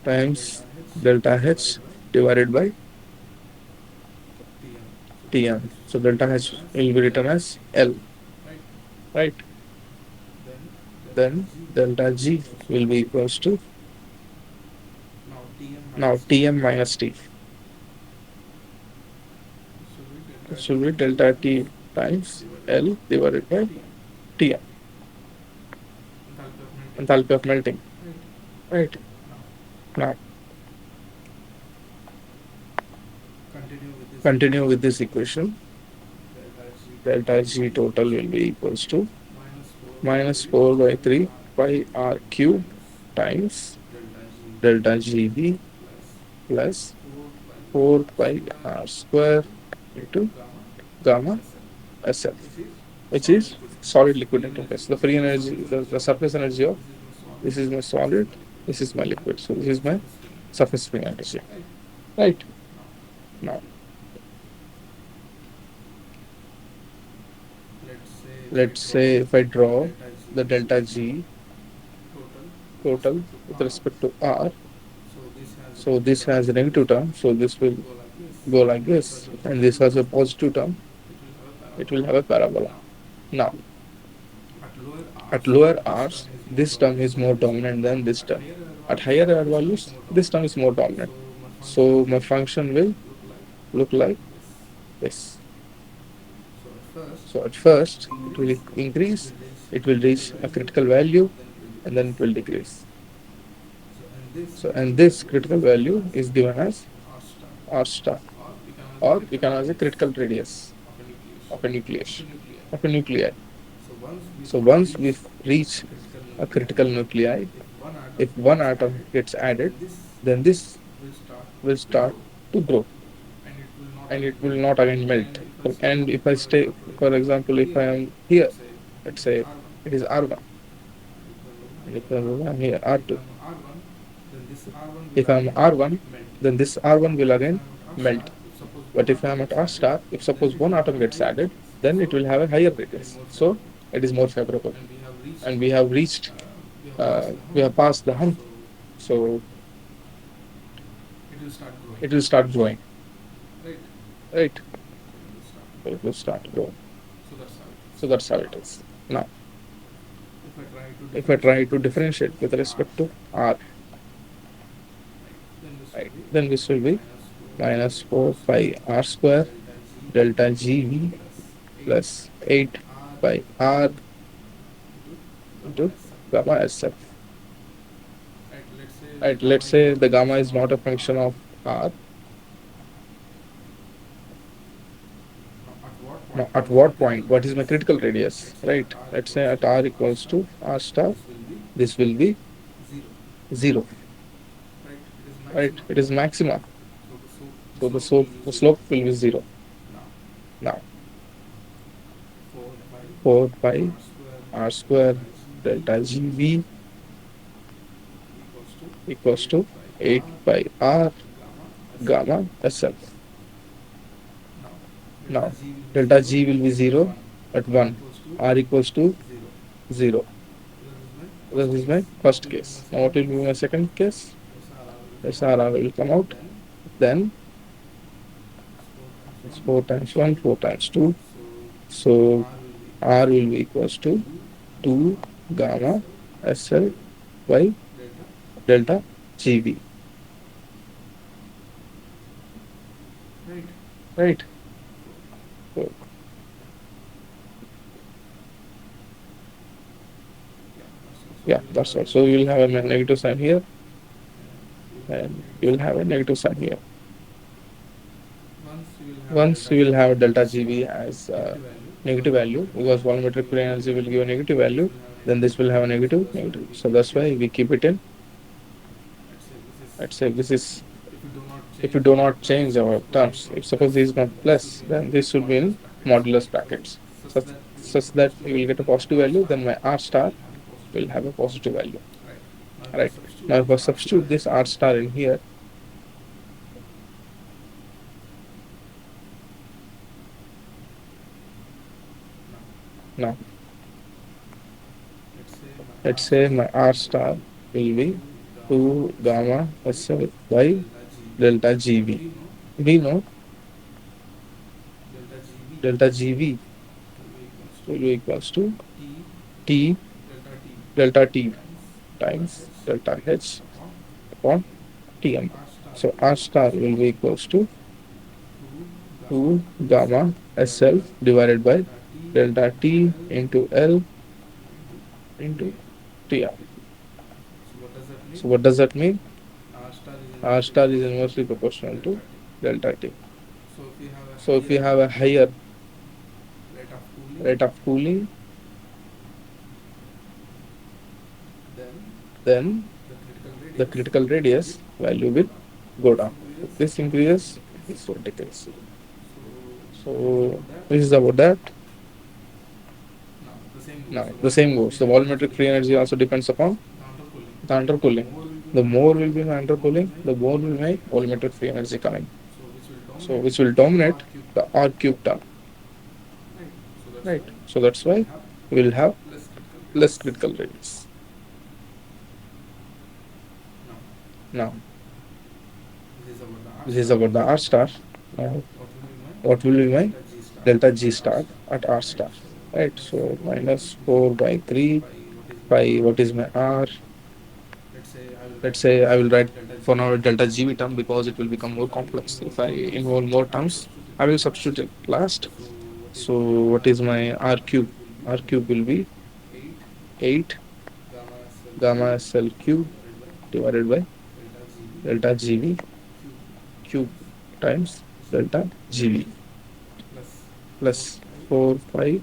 A: times delta H divided by Tm. So delta H will be written as L, right? Then delta G will be equals to now Tm minus T. It should be delta T times L divided by Tm, enthalpy of melting, right? Now continue with this equation. delta G total will be equals to minus 4 by 3 pi r cube times delta GB plus 4 pi r square into gamma SL, which is solid liquid interface. The free energy, the surface energy of this is my solid, this is my liquid. So this is my surface free energy. Right. Now, let's say if I draw the delta G total with respect to R, so this has a negative term, so this will go like this, and this has a positive term, it will have a parabola. Now, at lower R's, this term is more dominant than this term. At higher R values, this term is more dominant. So my function will look like this. So at first, it will increase, it will reach a critical value, and then it will decrease. So, and this critical value is given as R star, or we can also critical radius of a nucleus, of a nuclei. So once we reach a critical nuclei, if one atom gets added, then this will start to grow and it will not again melt. And if I stay, for example, if I am here, let's say it is R1, and if I'm here R2, if I'm R1, then this R1 will again melt. But if I'm at R star, if suppose one atom gets added, then it will have a higher radius. So it is more favorable. And we have passed the hump. So it will start growing. Right? So it will start growing. So that's how it is. Now, if I try to differentiate with respect to R, right, then this will be minus 4 pi R square delta GV plus 8 pi R into gamma SF. Right, let's say the gamma is not a function of R. Now, at what point? What is my critical radius? Right, let's say at R equals to R star, this will be 0. Right, it is maxima. So the slope will be 0. Now, 4 pi R square delta GV equals to 8 pi R gamma SL. Now, delta G will be 0 at 1, R equals to 0. This is my first case. Now, what will be my second case? SRR will come out. Then, it's 4 times 1, 4 times 2. So, R will be equals to 2 gamma SL by delta GB. Right? So, yeah, that's all. So, you'll have a negative sign here, and you'll have a negative sign here. Once you will have delta GB as negative value, because volumetric free energy will give a negative value, then this will have a negative. So that's why we keep it in. Let's say this is, if you do not change our terms, if suppose this is not plus, then this should be in modulus brackets, such that you will get a positive value, then my R star will have a positive value. Right. Now if I substitute this R star in here, now let's say my R star will be 2 gamma SL by delta GB. We know delta GB will be equals to T delta T times delta H upon Tm. So R star will be equals to 2 gamma SL divided by delta T into L into Tr. So what does that mean? R star is inversely proportional to delta T. So if you have a higher rate of cooling, then the critical radius value will go down. If this increases, this will decrease. So this is about that. Now the same goes. The volumetric free energy also depends upon the undercooling. The more will be the undercooling, the more will make volumetric free energy coming. So which will dominate the R cube term. Right. So that's why we will have less critical radius. Now this is about the R star. Now what will be my delta G star at R star? Right. So minus 4 by 3 by what is my R? Let's say I will write for now delta GV term because it will become more complex. If I involve more terms, I will substitute it last. So what is my R cube? R cube will be 8 gamma SL cube divided by delta GV cube times delta GV plus 4 5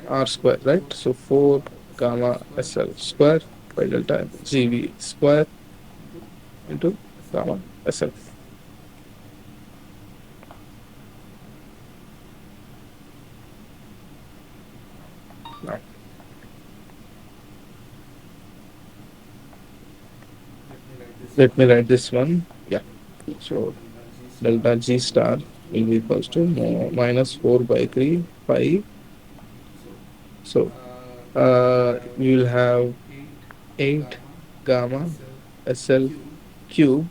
A: R square, right? So 4 gamma SL square by delta GV square into gamma SL. Now, let me write this one. Yeah. So delta G star will be equals to minus 4 by 3 pi. So we will have 8 gamma SL cube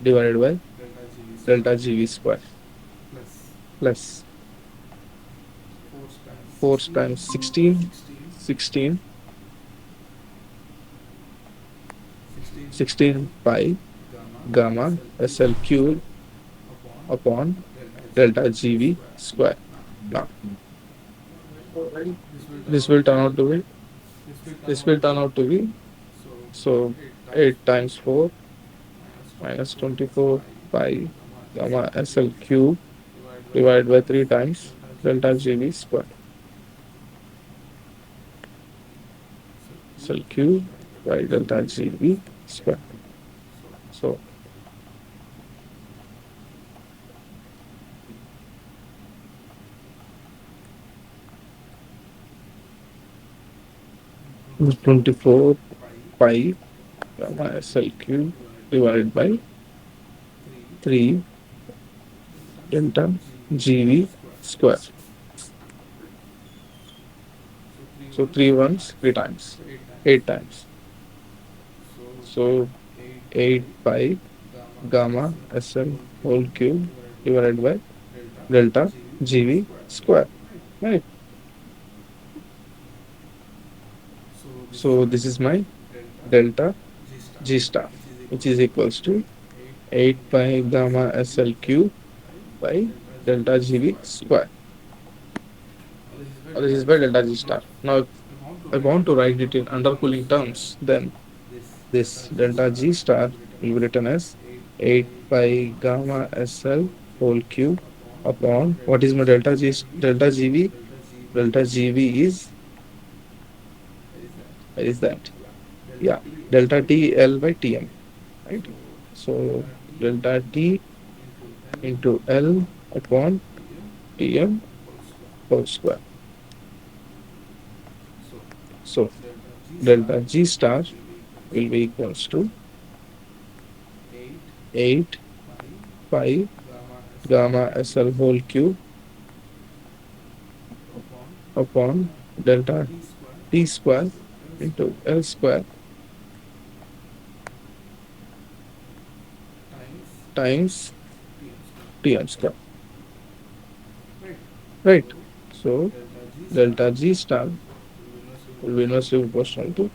A: divided by delta GV square plus 4 times 16 pi gamma SL cube upon delta GV square. Now, this will turn out to be this will turn out to be so 8 times 4 minus 24 pi gamma SL cube divided by 3 times delta GV square. SL cube by delta GV square. So this 24 pi gamma SL cube divided by 3 delta GV square. So 3 ones, 3 times, 8 times. So 8 pi gamma SL whole cube divided by delta GV square. Right. So this is my delta G star, which is equals to 8 pi gamma SL cube by delta GV square. This is by delta G star. Now, if I want to write it in undercooling terms, then this delta G star will be written as 8 pi gamma SL whole cube upon what is my delta G delta GV? Delta GV is that? Yeah, delta T L by Tm, right? So delta T into L upon Tm whole square. So delta G star will be equals to 8 pi gamma SL whole cube upon delta T square into L square times Tm square. Right. So delta G star will be inversely proportional to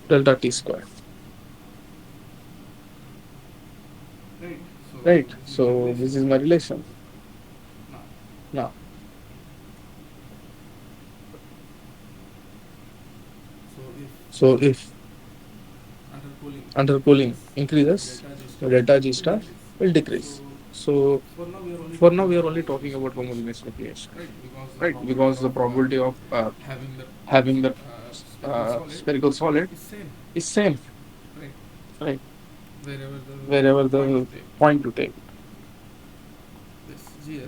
A: delta T square. Right. So this is my relation. Now, so if undercooling increases, the delta G star will decrease. So for now, we are only talking about homogeneous nucleation, right? Because the probability of having that spherical solid is same, right? Wherever the point to take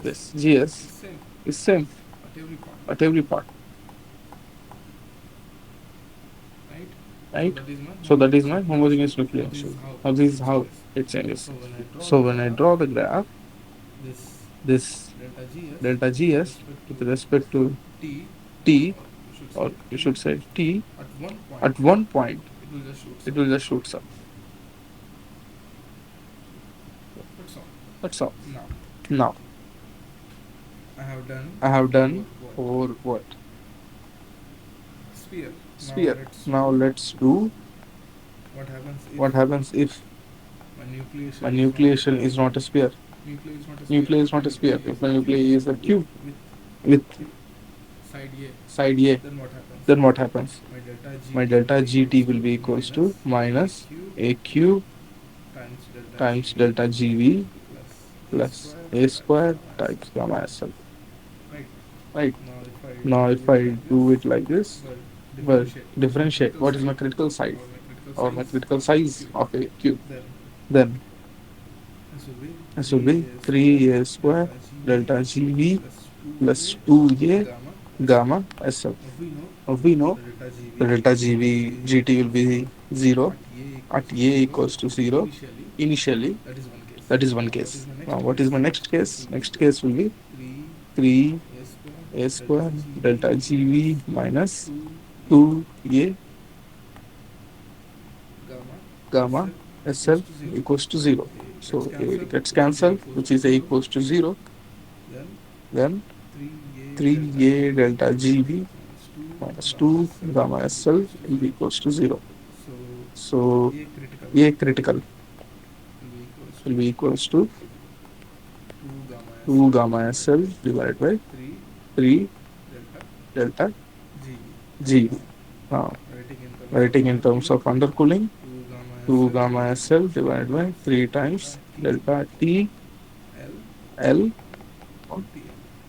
A: this GS is same at every part, right? So that is my homogeneous nucleation. Now this is how it changes. So when I draw the graph, this delta GS with respect to T, or you should say T, at one point it will just shoot up. That's all. Now I have done for what? Sphere. Now let's do what happens if my nucleation is not a sphere. Nuclei is not a sphere. If my nuclei is a cube with side A, then what happens? My delta GT will be equals to minus A cube times delta GV plus A square times gamma SL. Right. Now if I do it like this, well, differentiate what is my critical size or my critical size of a cube, then this will be 3A square delta GV plus 2A gamma SL. Now we know the delta GT will be 0 at A equals to 0 initially. That is one case. Now what is my next case? Next case will be 3A square delta GV minus 2A gamma SL equals to 0. So it gets cancelled, which is A equals to 0. Then 3A delta GB minus 2 gamma SL will be equals to 0. So A critical will be equals to 2 gamma SL divided by 3 delta GB. Now, writing in terms of undercooling, 2 gamma SL divided by 3 times delta T L on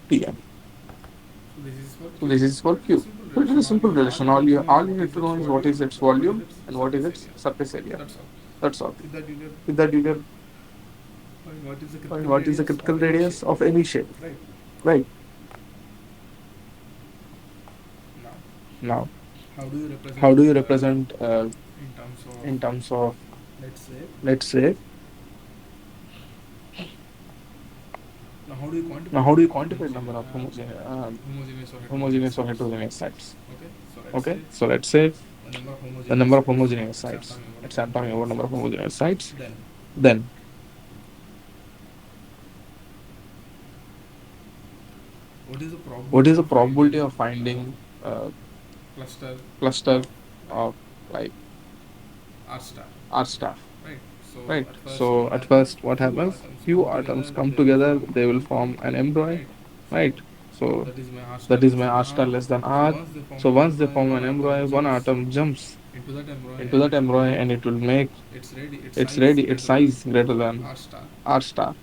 A: Tm. So this is for Q. So it is a simple relation. All you need to know is what is its volume and what is its surface area. That's all. With that you can find what is the critical radius of any shape. Right. Now, how do you represent in terms of, let's say, now how do you quantify number of homogeneous or heterogeneous sites? Okay, so let's say the number of homogeneous sites. Let's say I'm talking about number of homogeneous sites. Then what is the probability of finding a cluster of like R star? Right. So at first, what happens? Few atoms come together, they will form an embryo, right? So that is my R star less than R. So once they form an embryo, one atom jumps into that embryo and it will make its size greater than R star,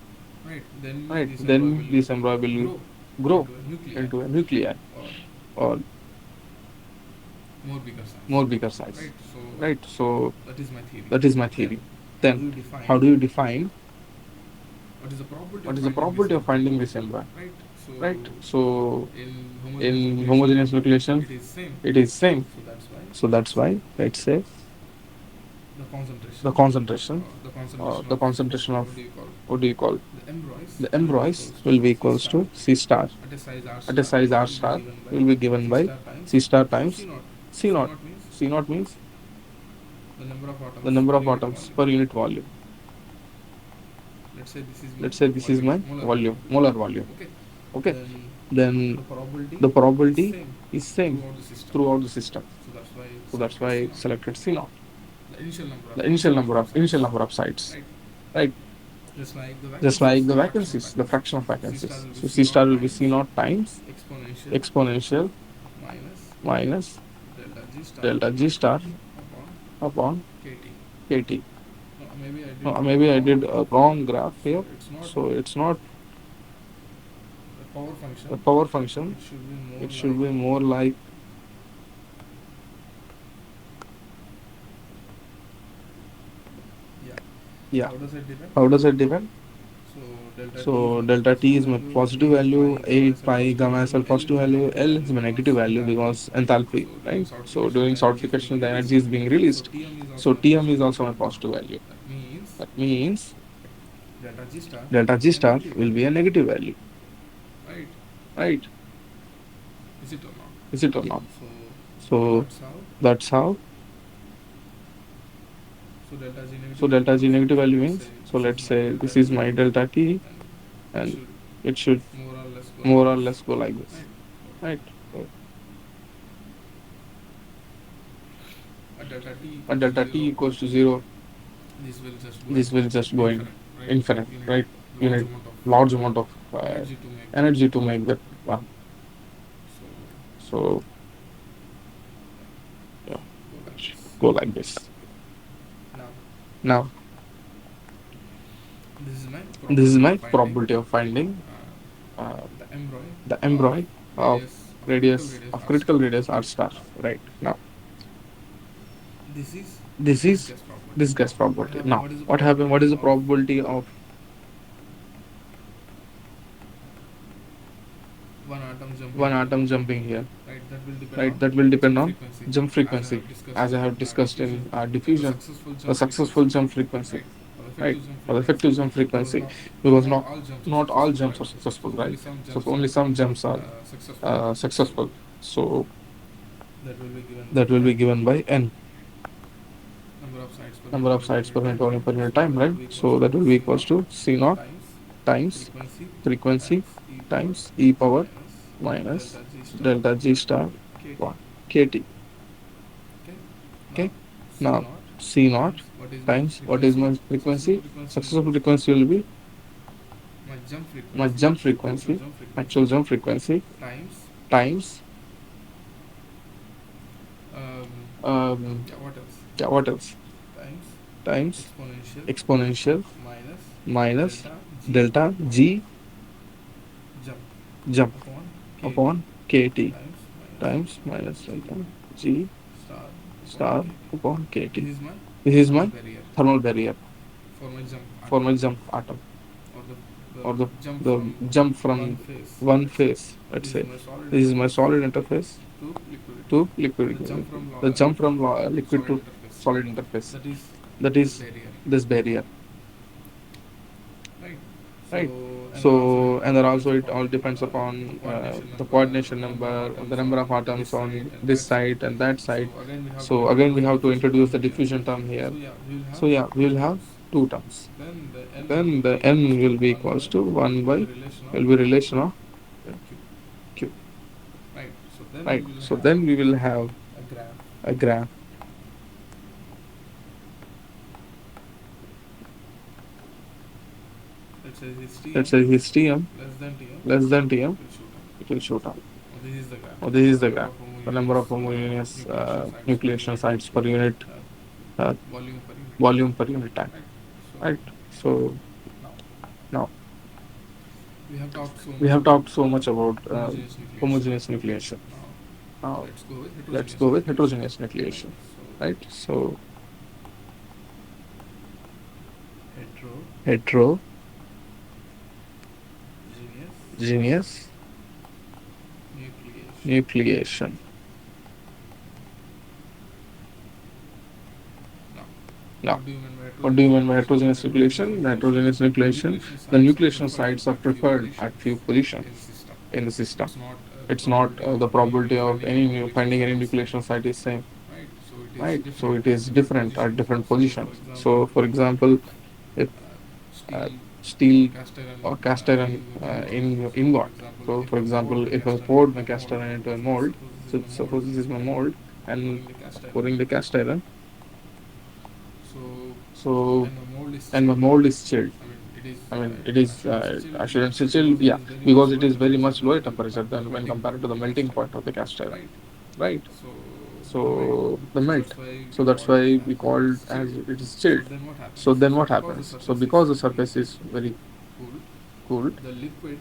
A: right? Then this embryo will grow into a nuclei or more bigger size, right? So that is my theory. Then how do you define what is the probability of finding this embryo, right? So in homogeneous nucleation, it is same. So that's why let's say the concentration the concentration of, what do you call, the embryos will be equals to C star at a size R star will be given by C star times C naught. C naught means the number of atoms per unit volume. Let's say this is my volume, molar volume. Okay, then the probability is same throughout the system. So that's why I selected C naught, the initial number of sites, right? Just like the vacancies, the fraction of vacancies. So C star will be C naught times exponential minus delta G star upon KT. Maybe I did a wrong graph here. So it's not a power function. It should be more like, yeah. How does it depend? So delta t is my positive value, 8 pi gamma is my positive value, L is my negative value because enthalpy, right? So during solidification, the energy is being released. So Tm is also my positive value. That means delta G star will be a negative value, right? Is it or not? So that's how. So delta G negative value means, so let's say this is my delta T and it should more or less go like this, right? So at delta T equals to 0, this will just go in infinite, right? You need large amount of energy to make that one. So yeah, go like this. Now, this is my probability of finding uh, the embroid of radius of critical radius r star. Right now, this is this guess probability. Now, what happened? What is the probability of one atom jumping here? Right, that will depend on jump frequency, as I have discussed in diffusion, the successful jump frequency, right, or the effective jump frequency, because not all jumps are successful, right? So only some jumps are successful. So that will be given by n, number of sites per minute or per unit time, right? So that will be equals to c naught times frequency times e power minus delta g star 1 kt. Okay. Now C naught times what is my frequency? Successful frequency will be my jump frequency, actual jump frequency times yeah, what else? Times exponential minus delta G jump upon KT times minus delta G star upon KT. This is my thermal barrier for my jump atom, or the jump from one phase, let's say. This is my solid interface to liquid. The jump from liquid to solid interface. That is this barrier, right? So, and then also it all depends upon the coordination number, the number of atoms on this side and that side. So again, we have to introduce the diffusion term here. So yeah, we will have two terms. Then the n will be equals to 1 by, will be relation of q, right? So then we will have a graph. Let's say his Tm less than Tm, it will shoot up. Oh, this is the graph. The number of homogeneous nucleation sites per unit uh, volume per unit time. Right. So now we have talked so much about homogeneous nucleation. Now let's go with heterogeneous nucleation. Right. So heterogeneous nucleation. Now, what do you mean by heterogeneous nucleation? The heterogeneous nucleation, the nucleation sites are preferred at few positions in the system. It's not the probability of finding any nucleation site is same, right? So it is different at different positions. So, for example, if steel or cast iron in ingot. So, for example, if I poured my cast iron into a mold, so suppose this is my mold, and pouring the cast iron, so and my mold is chilled. I mean, it is, I shouldn't say chilled, yeah, because it is very much lower temperature than when compared to the melting point of the cast iron, right? so the melt. So that's why we called as it is chilled. So then what happens? So because the surface is very cooled,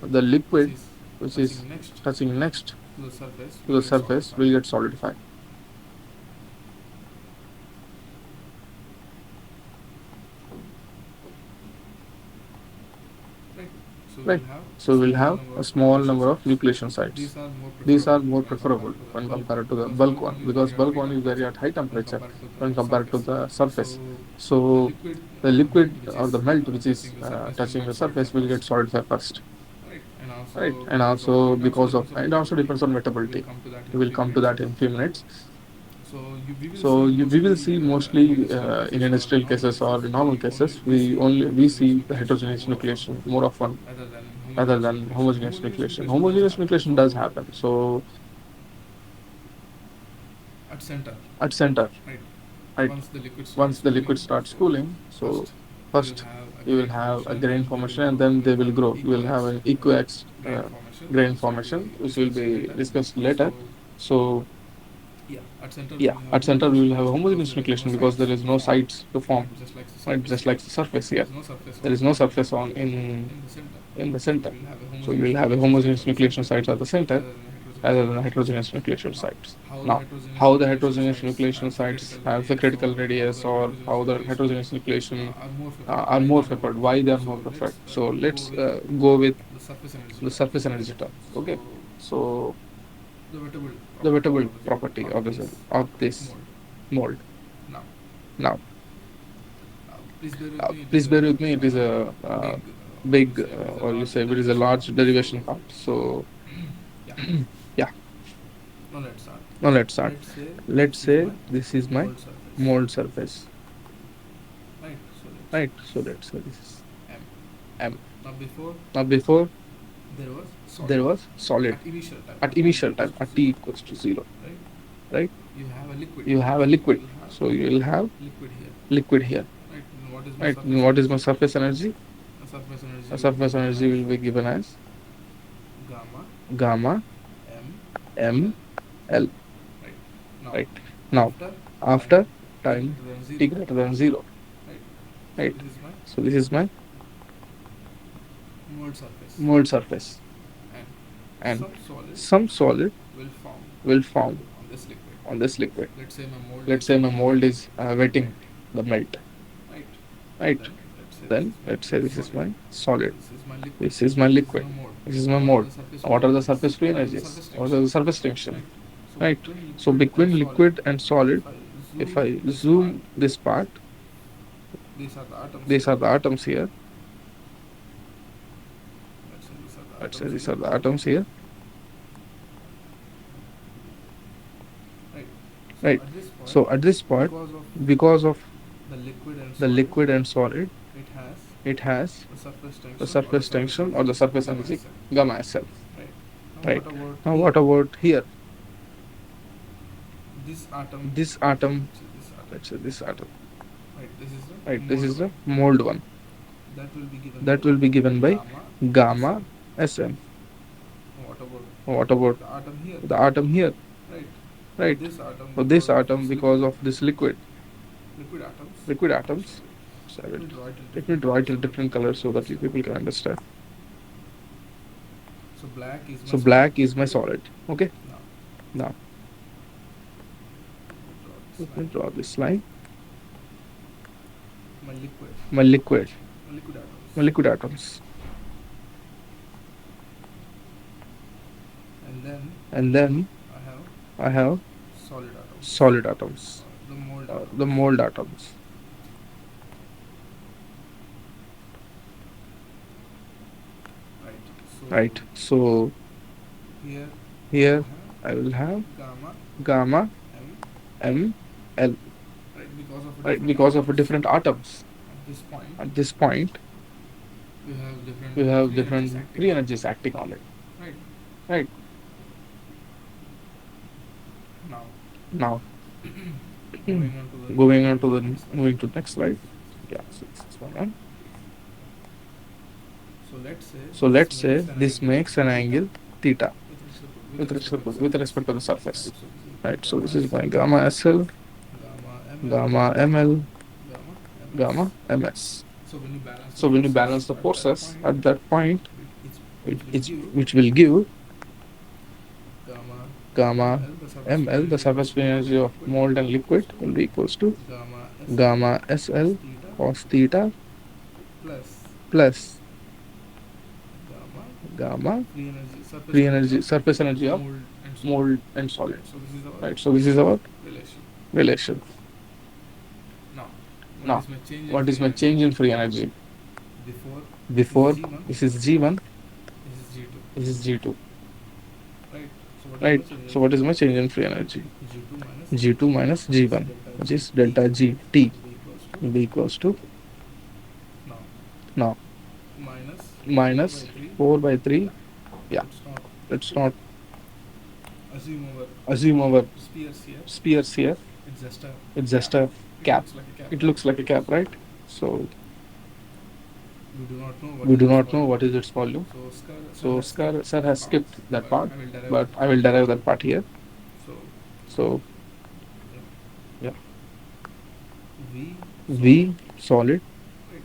A: the liquid which is touching next to the surface will get solidified. Right. So we'll have a small number of nucleation sites. These are more preferable when compared to the bulk one, because bulk one is very at high temperature when compared to the surface. So the liquid or the melt which is touching the surface will get solidified first. Right. And also because of, and also depends on metabillity. We will come to that in few minutes. So we will see mostly in industrial cases or in normal cases, we see the heterogeneous nucleation more often rather than homogeneous nucleation. Homogeneous nucleation does happen. So at center, right, once the liquid starts cooling, so first you will have a grain formation and then they will grow. You will have an equiax grain formation, which will be discussed later. So yeah, at center we will have a homogeneous nucleation because there is no sites to form, right? Just like the surface here, there is no surface on in the center. So you will have a homogeneous nucleation sites at the center rather than heterogeneous nucleation sites. Now, how the heterogeneous nucleation sites have the critical radius or how the heterogeneous nucleation are more preferred, why they are more preferred. So let's go with the surface energy term. Okay, so the wettable property of this mold. Now, please bear with me. It is a big, or you say, it is a large derivation part. So, yeah. Now let's start. Let's say this is my mold surface, right? So let's say this is M. Now before there was solid at initial time at t equals to 0, right? You have a liquid, so you will have liquid here, right? And what is my surface energy? The surface energy will be given as gamma m l, right? Now, after time t greater than 0, right? So this is my mold surface, and some solid will form on this liquid. Let's say my mold is wetting the melt, right? Then let's say this is my solid, this is my liquid, this is my mold. What are the surface free energies? What are the surface tension? Right. So between liquid and solid, if I zoom this part, these are the atoms here. Let's say these are the atoms here. Right. So at this point, because of the liquid and solid, it has the surface tension or the surface energy gamma itself. Right. Now what about here? This atom, let's say this atom. Right. This is the mold one. That will be given by gamma Sm. What about the atom here? Right. So this atom, because of this liquid atoms. So let me draw it in different colors so that you people can understand. So black is my solid. Okay. Now let me draw this line. My liquid. My liquid atoms. And then I have solid atoms, the mold atoms. Right. So here I will have gamma m l. Right, because of different atoms. At this point, you have different free energies acting on it. Right. Now, moving to the next slide. Yeah, so this is one. So let's say this makes an angle theta with respect to the surface. Right. So
B: gamma
A: this is my
B: SL,
A: gamma SL,
B: gamma ML,
A: gamma ML,
B: gamma MS.
A: gamma MS.
B: So when you balance the
A: So when you
B: forces
A: balance the
B: at that
A: forces
B: point,
A: at that point,
B: which will
A: it's
B: give
A: which will give
B: gamma
A: gamma
B: ML, the surface free
A: ML, the
B: energy of
A: surface free
B: mold
A: energy
B: and
A: of
B: liquid,
A: mold and
B: equals
A: liquid,
B: to
A: will be equals to
B: gamma SL
A: gamma
B: cos
A: SL
B: theta
A: cos theta
B: plus
A: plus
B: gamma
A: gamma
B: free energy, surface
A: free
B: energy
A: energy,
B: of
A: surface energy of
B: mold and solid.
A: mold and solid.
B: Right. So this is our
A: Right. So this is our
B: relation.
A: relation.
B: Now, what
A: Now,
B: is my change in
A: what is
B: free
A: my
B: energy?
A: change in free energy?
B: Before this is
A: Before
B: G1,
A: this is G1,
B: this is G2.
A: this is G2.
B: Right. So what is my
A: Right.
B: change in
A: So what
B: free
A: is my
B: energy?
A: change in free energy?
B: G2 minus
A: G2
B: G1,
A: minus
B: which is
A: G1,
B: delta
A: which is
B: GT,
A: delta GT,
B: will be equals to
A: will be equals to
B: now
A: now
B: minus 4 by
A: minus
B: 3.
A: 4 by 3. Yeah.
B: Let's not
A: Let's not
B: assume our
A: assume our
B: spheres here.
A: spheres here.
B: It's just a
A: It's
B: cap.
A: just a
B: It
A: cap.
B: looks like a cap,
A: It
B: right?
A: looks like a cap,
B: So
A: right? So
B: we do not know what
A: we
B: is
A: do
B: its
A: not know
B: volume.
A: what is its volume.
B: So sir
A: So
B: has skipped
A: Sir
B: that
A: has
B: part,
A: skipped that
B: but
A: part,
B: I will derive
A: but
B: that
A: I
B: part
A: will
B: here.
A: derive that part here.
B: So
A: So
B: yeah,
A: yeah,
B: V solid.
A: V solid,
B: Right.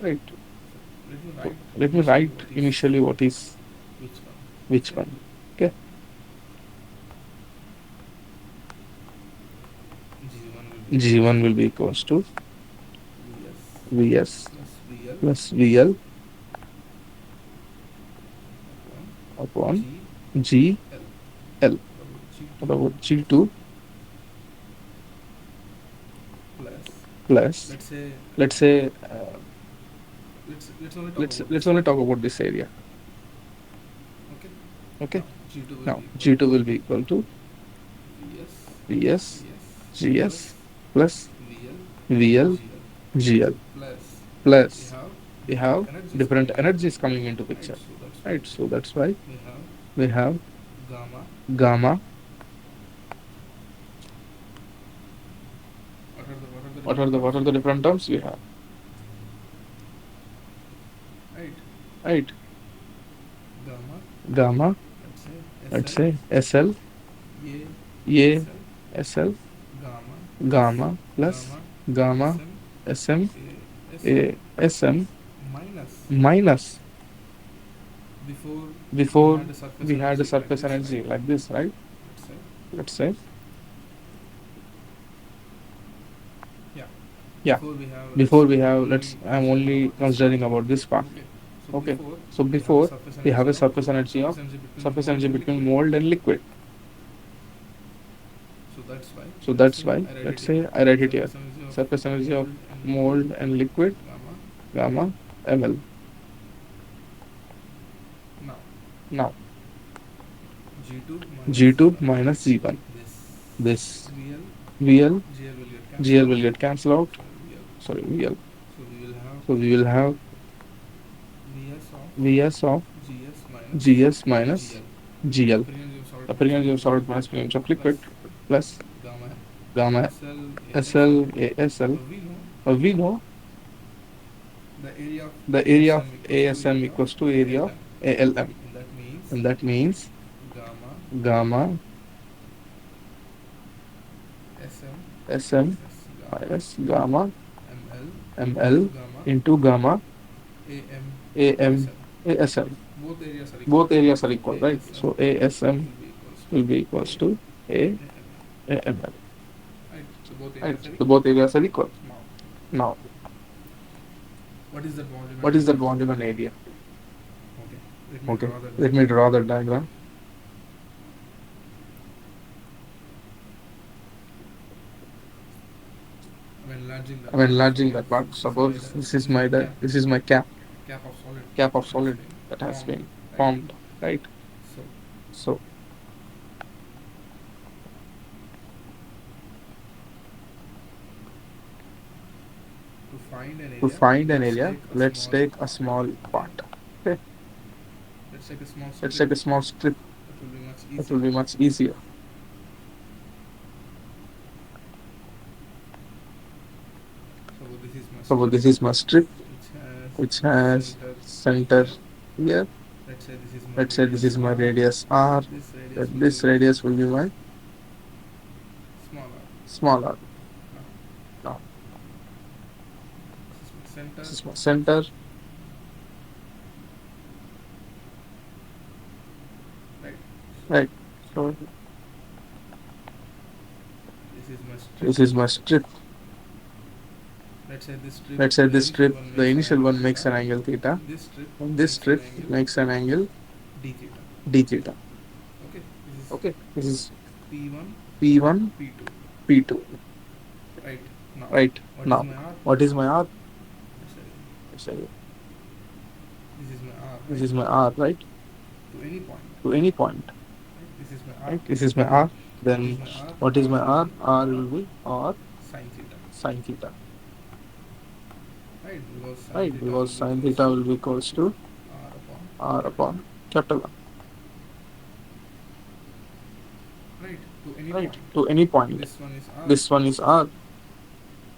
A: right?
B: So let me
A: So
B: write
A: let me
B: initially
A: write
B: what is
A: initially what is
B: which one.
A: which
B: Okay.
A: one. Okay.
B: G1 will be equals
A: G1
B: to
A: will be equals to
B: Vs
A: Vs
B: plus VL
A: plus VL
B: upon
A: upon
B: GL.
A: GL.
B: About G2
A: What about G2
B: plus,
A: plus,
B: let's say,
A: let's say,
B: let's only talk about
A: let's
B: this
A: only
B: area.
A: talk about this area.
B: Okay.
A: Okay.
B: Now G2 will
A: Now
B: be equal
A: G2
B: to
A: will be equal to
B: Vs
A: Vs
B: plus
A: GS plus
B: VL
A: VL
B: GL
A: GL
B: plus we
A: plus
B: have
A: we
B: different
A: have
B: energies
A: different
B: coming into
A: energies
B: picture,
A: coming into
B: right?
A: picture,
B: So that's why
A: right? So that's why
B: we have
A: we have
B: gamma.
A: gamma.
B: What are the
A: What are
B: different
A: the
B: terms?
A: different terms we have?
B: Right.
A: Right.
B: Gamma.
A: Gamma.
B: Let's say
A: Let's
B: SL
A: say SL
B: A
A: A
B: SL
A: SL
B: gamma plus
A: gamma plus
B: gamma
A: gamma
B: SM
A: SM
B: A SM
A: A SM
B: minus
A: minus
B: before we
A: before
B: had a surface
A: we had a
B: energy like
A: surface
B: this, right?
A: energy like this, right?
B: Let's say,
A: Let's say,
B: yeah.
A: yeah.
B: Before we have,
A: Before we
B: I'm
A: have,
B: only
A: I'm
B: considering
A: only
B: about this part.
A: considering about this part.
B: Okay. So
A: Okay.
B: before
A: So
B: we have a
A: before
B: surface
A: we have
B: energy
A: a
B: of surface energy between
A: surface
B: mold
A: energy
B: and
A: between
B: liquid.
A: mold and liquid.
B: So that's why,
A: So
B: let's
A: that's
B: say
A: why,
B: I write it
A: let's
B: here.
A: say I write it here.
B: Surface energy of
A: Surface energy of
B: mold and liquid
A: mold and liquid,
B: gamma.
A: gamma ml.
B: Now
A: Now
B: G2 minus
A: G2
B: G1.
A: minus G1.
B: This
A: This
B: VL
A: VL
B: GL will get cancelled
A: GL
B: out.
A: will get cancelled out.
B: So VL.
A: Sorry, VL.
B: So we will have
A: So we will have
B: Vs of
A: Vs of
B: GS minus
A: GS minus
B: GL. The
A: GL.
B: free energy of solid
A: The
B: minus
A: free
B: free
A: energy of
B: energy of
A: solid
B: liquid
A: minus free energy of
B: plus
A: liquid plus
B: gamma
A: gamma
B: SL ASL.
A: SL ASL.
B: So we know
A: We know
B: the area of
A: the area of
B: ASM equals to
A: ASM
B: area of
A: equals to area of
B: ALM,
A: ALM,
B: and that means
A: and that means
B: gamma
A: gamma
B: SM
A: SM
B: minus gamma
A: minus gamma
B: ML into
A: ML
B: gamma
A: into gamma
B: AM
A: AM
B: ASM.
A: ASM.
B: Both areas are equal.
A: Both areas are
B: So
A: equal, right?
B: ASM
A: So ASM
B: will be equals to
A: will be equals to
B: AML.
A: AML,
B: Right. So both
A: right?
B: areas are
A: So
B: equal.
A: both areas are equal.
B: Now,
A: Now,
B: what is the volume and
A: what is that
B: area?
A: volume and area?
B: Okay. Let me
A: Okay,
B: draw the
A: let me
B: diagram.
A: draw the diagram.
B: I'm enlarging that
A: I'm
B: part.
A: enlarging
B: Suppose
A: that part.
B: this is my
A: Suppose
B: this is my cap
A: this is my
B: cap of solid
A: cap of
B: that has
A: solid
B: been
A: that has
B: formed,
A: been
B: right?
A: formed, right?
B: So
A: So
B: to find an
A: to
B: area,
A: find an
B: let's
A: area,
B: take a
A: let's
B: small
A: take a
B: part.
A: small
B: Okay,
A: part. Okay,
B: let's take a small
A: let's
B: strip.
A: take a small strip.
B: That will be much
A: That will
B: easier.
A: be much easier.
B: So this is my
A: So
B: strip,
A: this is my strip,
B: which has
A: which has
B: center
A: center
B: here.
A: here.
B: Let's say this is my
A: Let's say this
B: radius
A: is my
B: R.
A: radius R.
B: This radius
A: That
B: will be
A: this
B: my
A: radius will be my smaller.
B: Now
A: Now,
B: this is my center,
A: this is my center.
B: right? So
A: Right. So
B: this is my strip.
A: this is my strip.
B: Let's say this strip,
A: Let's say
B: the
A: this
B: initial
A: strip,
B: one
A: the
B: makes an
A: initial
B: angle
A: one makes
B: theta,
A: an angle theta,
B: and this strip
A: and this
B: makes an
A: strip
B: angle
A: makes an angle
B: d theta.
A: d theta.
B: Okay, this is
A: Okay, this is
B: P1,
A: P1,
B: P2,
A: P2.
B: right? Now,
A: Right.
B: what is
A: Now,
B: my R?
A: what is my R?
B: Let's say
A: Let's say
B: this is my R,
A: this
B: right?
A: is my R, right?
B: To any point,
A: To any point.
B: right? This is my R.
A: Right. This is my
B: Then
A: R.
B: what is
A: Then
B: my R?
A: what is
B: R
A: my
B: will
A: R?
B: be
A: R
B: or
A: will be R
B: sine theta,
A: sine theta.
B: right? Because sine
A: Right.
B: theta
A: Because
B: will be
A: sine
B: equals
A: theta
B: to
A: will be equals to
B: R upon
A: R
B: capital
A: upon capital R.
B: R, right? To any
A: Right.
B: point.
A: To any point.
B: This one is R,
A: This one is R.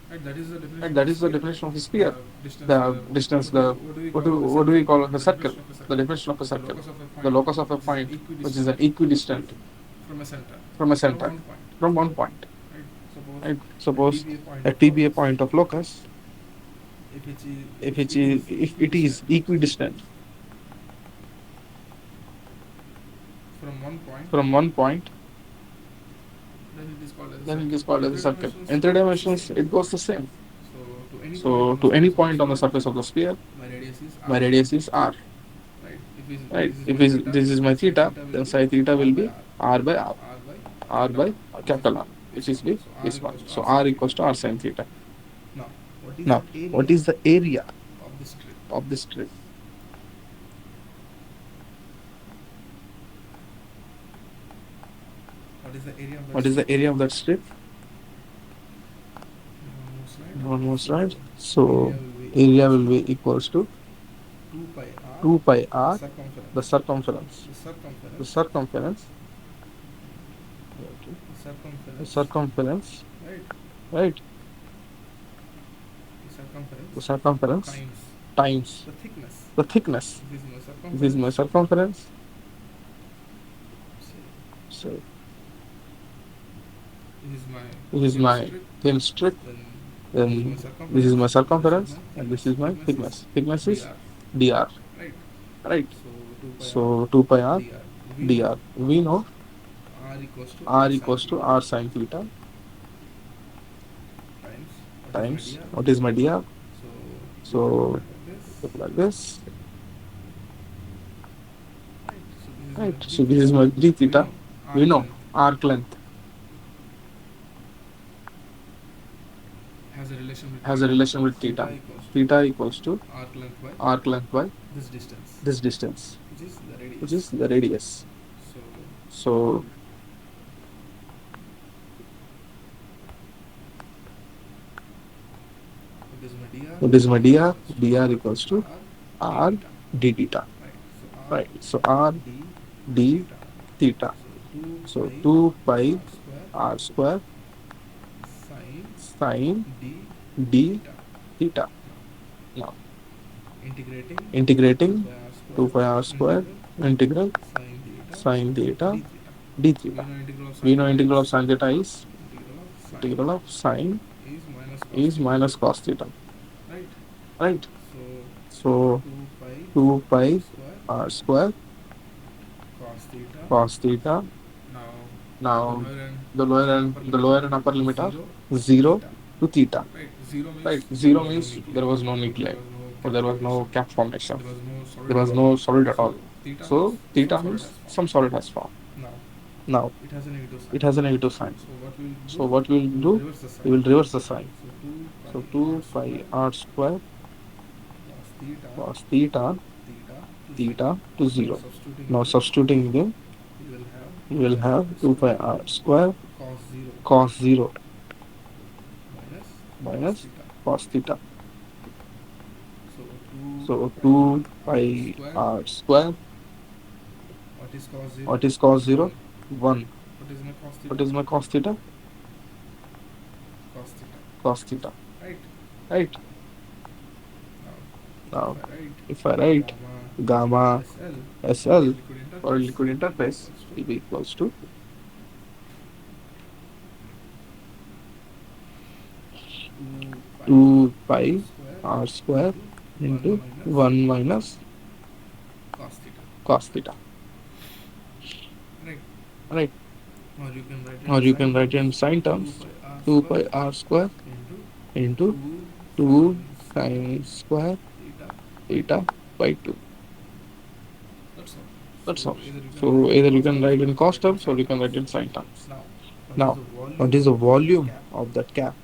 B: right? That is the
A: Right.
B: definition of
A: That
B: a
A: is the
B: sphere.
A: definition of a sphere.
B: The distance,
A: The distance, the
B: what do we
A: what
B: call
A: do
B: a
A: what do
B: circle?
A: we call a
B: The
A: circle?
B: definition of a
A: The
B: circle.
A: definition of a
B: The
A: circle.
B: locus of a
A: The
B: point,
A: locus of a
B: which is
A: point, which is
B: equidistant
A: an equidistant
B: from a center,
A: from a
B: from
A: center,
B: one point,
A: from one point.
B: right? Suppose
A: Right.
B: let T
A: Suppose
B: be a point
A: let
B: of
A: T be a
B: locus.
A: point of locus.
B: If it is
A: If it is
B: equidistant
A: equidistant
B: from one point,
A: from one point,
B: then it is called as a
A: then it
B: circle.
A: is called
B: In
A: as a
B: three
A: circle.
B: dimensions,
A: In
B: it
A: three
B: goes the
A: dimensions,
B: same.
A: it goes the same.
B: So to any point
A: So
B: on the
A: to any
B: surface of the
A: point on the
B: sphere,
A: surface of the sphere,
B: my radius is
A: my
B: r,
A: radius is r.
B: right? If
A: Right.
B: this is
A: If
B: my theta,
A: this is my
B: then sine
A: theta,
B: theta will
A: then
B: be
A: psi theta
B: r
A: will
B: by
A: be
B: r,
A: r by r,
B: r by
A: r
B: capital
A: by
B: R, which is
A: capital R,
B: this
A: which
B: one.
A: is the
B: So r
A: this one.
B: equals to
A: So
B: r
A: r
B: sine theta.
A: equals to r sine theta.
B: Now, what is the
A: Now, what
B: area
A: is the area
B: of the strip?
A: of this strip?
B: What is the area of that
A: What is
B: strip?
A: the area of that strip?
B: One more slide.
A: One more
B: So
A: slide.
B: area
A: So
B: will be
A: area
B: equals
A: will
B: to
A: be equals to
B: 2 pi r,
A: 2 pi
B: the
A: r, the
B: circumference.
A: circumference.
B: The
A: The
B: circumference,
A: circumference, okay,
B: the
A: the
B: circumference,
A: circumference,
B: right?
A: right?
B: The
A: The
B: circumference
A: circumference
B: times
A: times
B: the thickness.
A: the thickness.
B: This is my
A: This is my
B: circumference.
A: circumference.
B: So
A: So
B: this is my
A: this is
B: thin
A: my
B: strip.
A: thin strip.
B: Then this is my
A: Then this is
B: circumference.
A: my
B: And this is my
A: circumference, and this
B: thickness.
A: is my
B: Thickness is
A: thickness. Thickness is
B: dr,
A: dr.
B: right?
A: Right.
B: So 2 pi r
A: So 2 pi r
B: dr. We know
A: dr. We know
B: r equals to
A: r
B: r sine
A: equals to
B: theta
A: r sine theta
B: times what is my
A: times
B: dr?
A: what is my dr?
B: So you can put
A: So
B: it like this,
A: look like this.
B: right? So this is my
A: Right.
B: d
A: So this is
B: theta.
A: my d
B: We
A: theta.
B: know
A: We
B: arc
A: know
B: length
A: arc length
B: has a relation with
A: has a
B: theta.
A: relation with
B: Theta
A: theta.
B: equals to
A: Theta equals to
B: arc length by
A: arc length by
B: this distance,
A: this distance,
B: which is the
A: which
B: radius.
A: is the radius.
B: So
A: So
B: what is my dr?
A: what is my
B: Dr
A: dr?
B: equals to
A: Dr equals to
B: r d
A: r
B: theta,
A: d theta.
B: right? So r
A: Right. So r
B: d
A: d
B: theta.
A: theta.
B: So 2
A: So
B: pi
A: 2 pi
B: r square
A: r square
B: sine
A: sine
B: d
A: d
B: theta.
A: theta.
B: Now
A: Now
B: integrating 2
A: integrating
B: pi r
A: 2
B: square
A: pi r square
B: integral
A: integral
B: sine theta
A: sine theta
B: d theta.
A: d
B: So we
A: theta.
B: know integral of
A: We
B: sine
A: know
B: theta
A: integral
B: is
A: of sine theta is
B: integral of sine
A: integral of sine
B: is minus cos
A: is
B: theta,
A: minus cos theta.
B: right?
A: Right.
B: So
A: So
B: 2 pi
A: 2
B: r
A: pi
B: square
A: r square
B: cos theta.
A: cos theta.
B: Now the
A: Now
B: lower and upper
A: the
B: limit
A: lower
B: are
A: and upper limit are
B: 0 to
A: 0
B: theta,
A: to theta.
B: right? 0
A: Right.
B: means there
A: 0
B: was no
A: means
B: nuclei,
A: there was no
B: or there
A: nuclei,
B: was no
A: or
B: cap
A: there was
B: formation,
A: no cap formation.
B: there was no solid
A: There
B: at
A: was
B: all.
A: no solid at
B: So
A: all.
B: theta means
A: So
B: some
A: theta
B: solid
A: means
B: has formed.
A: some solid has formed.
B: Now
A: Now
B: it has a negative sign.
A: it has a negative sign.
B: So what we will
A: So
B: do?
A: what we will
B: We will
A: do?
B: reverse the
A: We
B: sign.
A: will reverse the sign.
B: So 2 pi
A: So
B: r
A: 2 pi
B: square
A: r square
B: cos theta
A: cos theta
B: theta to 0.
A: theta to
B: Now
A: 0.
B: substituting in
A: Now
B: them,
A: substituting them,
B: we will have
A: we
B: 2
A: will
B: pi r
A: have 2 pi
B: square
A: r square
B: cos 0
A: cos 0
B: minus cos
A: minus
B: theta.
A: cos theta.
B: So 2
A: So
B: pi
A: 2
B: r
A: pi
B: square.
A: r square.
B: What is cos 0?
A: What is cos 0?
B: 1.
A: 1.
B: What is my cos
A: What
B: theta?
A: is my cos theta?
B: Cos theta.
A: Cos theta.
B: Right?
A: Right.
B: Now,
A: Now,
B: if I write
A: if I write
B: gamma
A: gamma
B: SL for
A: SL
B: liquid
A: for a
B: interface
A: liquid
B: will be
A: interface
B: equals to
A: will be equals to 2 pi
B: r square
A: r square
B: into 1
A: into
B: minus
A: 1 minus
B: cos theta.
A: cos theta.
B: Right.
A: Right.
B: Or you can write it
A: Or
B: in
A: you
B: sine
A: can write it
B: terms.
A: in sine
B: 2
A: terms.
B: pi r
A: 2
B: square
A: pi r square
B: into
A: into
B: 2
A: 2
B: sine square
A: sine square
B: theta by 2.
A: theta by 2.
B: That's all. So
A: That's all.
B: either you can
A: So
B: write in
A: either you
B: cos
A: can
B: terms
A: write
B: or you
A: in
B: can
A: cost
B: write in
A: terms or
B: sine
A: you can
B: terms.
A: write in sine terms.
B: Now, what is
A: Now,
B: the
A: what
B: volume
A: is the
B: of that
A: volume
B: cap?
A: of that cap?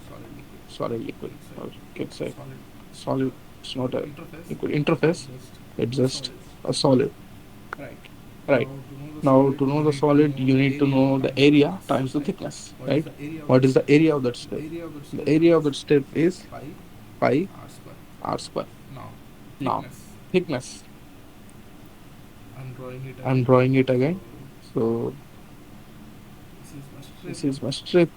B: Solid liquid.
A: Solid liquid.
B: Inside
A: Or you can say
B: solid
A: solid. It's not a
B: interface.
A: liquid
B: It's
A: interface.
B: just
A: It's
B: a
A: just
B: solid.
A: a solid.
B: Right. Now
A: Right.
B: to know the
A: Now,
B: solid,
A: to know
B: you
A: the
B: need to
A: solid,
B: know
A: you
B: the
A: need to
B: area
A: know the
B: times the
A: area
B: thickness.
A: times the
B: Right.
A: thickness.
B: What is
A: Right.
B: the area of
A: What
B: that
A: is the
B: strip?
A: area of that
B: The
A: strip?
B: area of that
A: The
B: strip
A: area of that strip
B: is
A: is
B: pi
A: pi
B: r square.
A: r square.
B: Now
A: Now,
B: thickness.
A: thickness.
B: I'm drawing it
A: I'm
B: again.
A: drawing it
B: So
A: again. So
B: this is my strip.
A: this is my strip.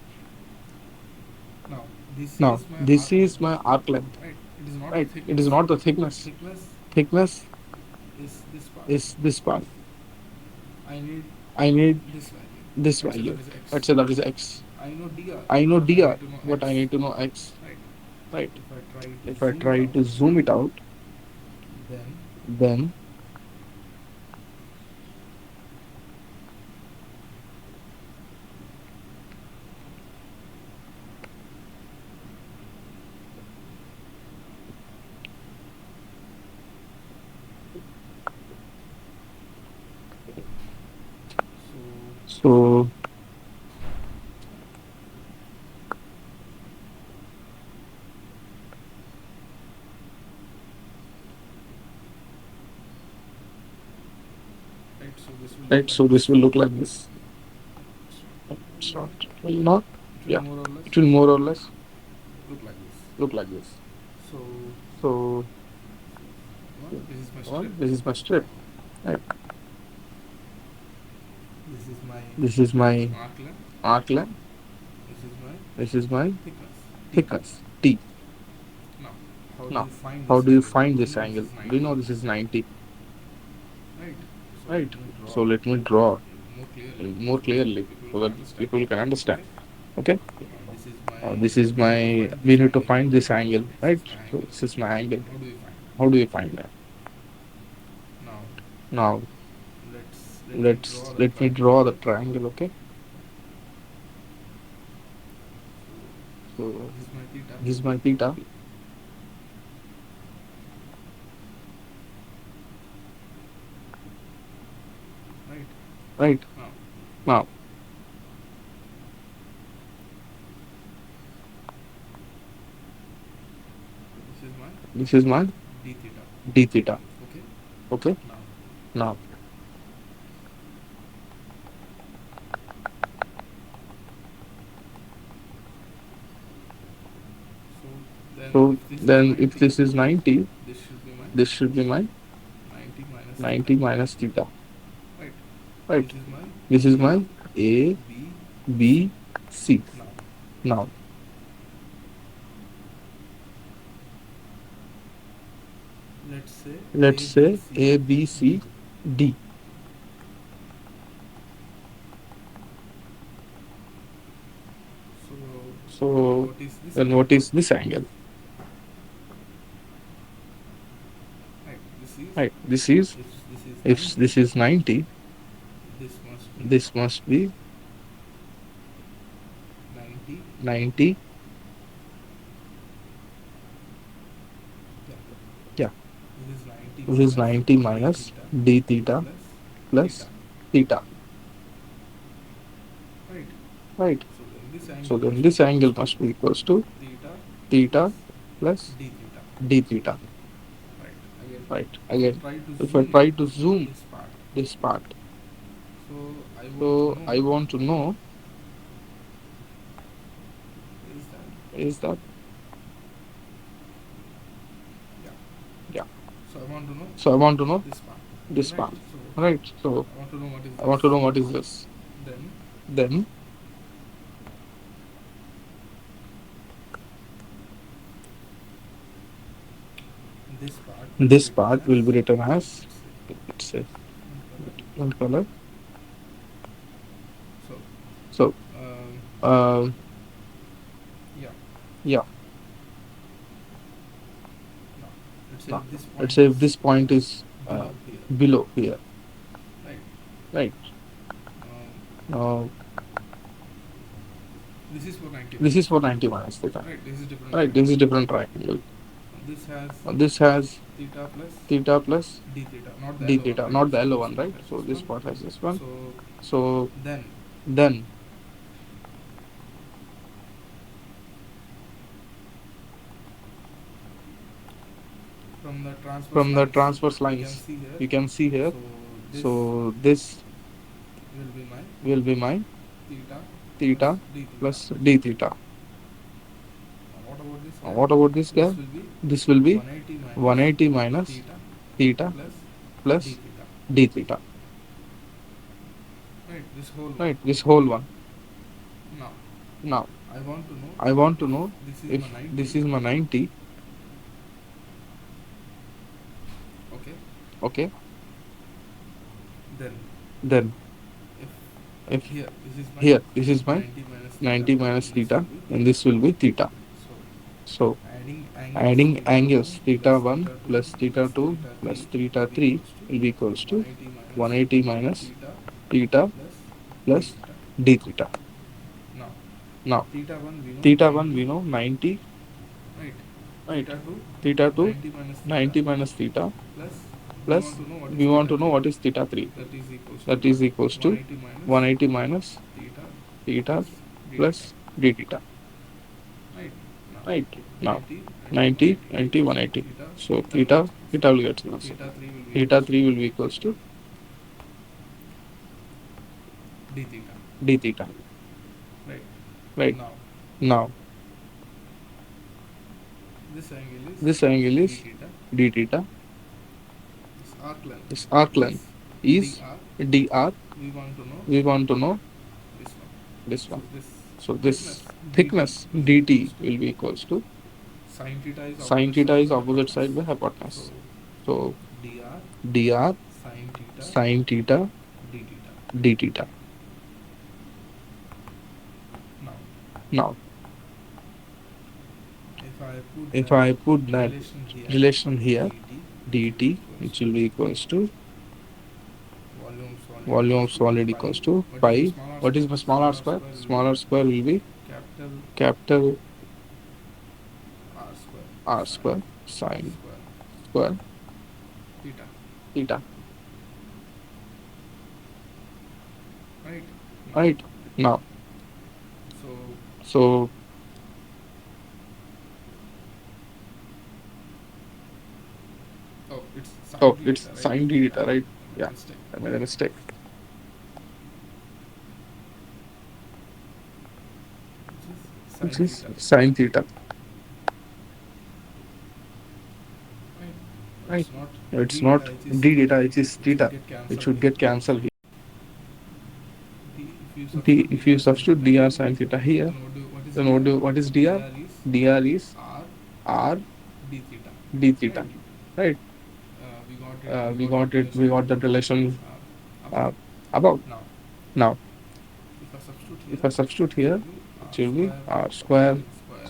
B: Now this
A: Now,
B: is my
A: this
B: arc
A: is
B: length.
A: my arc length.
B: Right. It is not the
A: Right. It is
B: thickness.
A: not the thickness.
B: Thickness
A: Thickness
B: is this part.
A: is this part.
B: I need
A: I need
B: this value.
A: this
B: Let's say
A: value.
B: that is x.
A: Let's say that is x.
B: I know dr,
A: I know
B: but I
A: dr,
B: need to know
A: but I
B: x.
A: need to know x.
B: Right.
A: Right.
B: If I try to
A: If I
B: zoom it
A: try
B: out,
A: to zoom it out,
B: then
A: then
B: so
A: so
B: right. So this will look
A: right.
B: like
A: So
B: this.
A: this will look like this.
B: It
A: It's
B: will
A: not.
B: not.
A: It will not.
B: It will
A: Yeah.
B: more or less
A: It will more or less
B: look like this.
A: look like this.
B: So
A: So
B: this is my strip.
A: one. This is my strip. Right.
B: This is my
A: This is my
B: arc length.
A: arc length.
B: This is my
A: This is my
B: thickness t.
A: thickness t.
B: Now, how do
A: Now,
B: you find
A: how
B: this
A: do you
B: angle?
A: find
B: We
A: this
B: know this
A: angle?
B: is
A: We
B: 90.
A: know this is 90.
B: Right. So let
A: Right.
B: me draw
A: So let me draw
B: more clearly
A: more
B: so that
A: clearly
B: people
A: so
B: can
A: that
B: understand.
A: people can understand.
B: Okay.
A: Okay.
B: This is my.
A: This is
B: We need to
A: my.
B: find
A: We
B: this
A: need to
B: angle.
A: find this angle,
B: This
A: right?
B: is my
A: So
B: angle.
A: this is my angle.
B: How do we find
A: How do you find that?
B: that? Now,
A: Now,
B: let me draw the
A: let me
B: triangle.
A: draw the
B: Okay.
A: triangle. Okay.
B: So
A: So
B: this is my theta.
A: this is my theta.
B: Right.
A: Right.
B: Now
A: Now,
B: this is my
A: this is my
B: d theta.
A: d theta.
B: Okay.
A: Okay.
B: Now
A: Now,
B: so then
A: so
B: if this is
A: then if
B: 90,
A: this is 90,
B: this should be my
A: this should be my
B: 90 minus theta.
A: 90 minus theta.
B: Right.
A: Right.
B: This is my
A: This is
B: A
A: my a
B: B C.
A: b c.
B: Now
A: Now,
B: let's say A
A: let's
B: B
A: say
B: C
A: a b
B: D.
A: c d.
B: So then
A: So
B: what is this
A: then
B: angle?
A: what is this angle?
B: Right. This is
A: Right. This is,
B: if this is
A: if
B: 90,
A: this is 90,
B: this must be
A: this must be
B: 90.
A: 90.
B: Yeah.
A: Yeah.
B: This is 90
A: This is
B: minus
A: 90
B: d
A: minus
B: theta
A: d theta
B: plus theta.
A: plus theta.
B: Right.
A: Right.
B: So then this
A: So
B: angle
A: then
B: must be
A: this
B: equals
A: angle
B: to
A: must be equals to
B: theta plus
A: theta plus
B: d theta.
A: d theta.
B: Right. Again,
A: Right.
B: if I
A: Again,
B: try to
A: if I
B: zoom
A: try to zoom
B: this part,
A: this part,
B: so I want to
A: so
B: know
A: I want to know
B: is that
A: is that,
B: yeah.
A: yeah.
B: So I want to know
A: So I want to know
B: this part.
A: this
B: Right.
A: part.
B: So
A: Right. So
B: I want to know what is
A: I want to
B: this.
A: know what is this.
B: Then
A: Then
B: this part will be
A: this
B: written
A: part
B: as,
A: will be written as,
B: let's say,
A: let's say,
B: color.
A: one color.
B: So
A: So
B: um,
A: uh,
B: yeah.
A: yeah. Now, let's say if this point is below here, right? Now, this is for 90 minus theta, right? This is different triangle. This has theta plus d theta, not the yellow one, right? So this part has this one. So then from the transverse lines, you can see here. So this will be my theta plus d theta. What about this guy? This will be 180 minus theta plus d theta. Right, this whole one. Now, I want to know if this is my 90, okay? Then, if here, this is my 90 minus theta, and this will be theta. So, adding angles theta 1 plus theta 2 plus theta 3 will be equals to 180 minus theta plus d theta. Now, theta 1 we know 90, right? Theta 2 90 minus theta plus we want to know what is theta 3. That is equals to 180 minus theta plus d theta. Right. Now 90, 90, 180. So theta will get cancelled. Theta 3 will be equals to d theta. Right. Now this angle is d theta. This arc length is dr. We want to know this one. So this thickness dt will be equals to sine theta is opposite side by hypotenuse. So dr sine theta d theta. Now, if I put that relation here, dt, which will be equals to volume of solid equals to pi. What is my small r square? Small r square will be capital R square sine square theta. Right. Now, so oh, it's sine d theta, right? Yeah, I made a mistake. Which is sine theta. Right. It's not d theta, it is theta. It should get cancelled here. If you substitute dr sine theta here, then what is dr? Dr is r d theta. Right. We got that relation above. Now, if I substitute here, it will be r square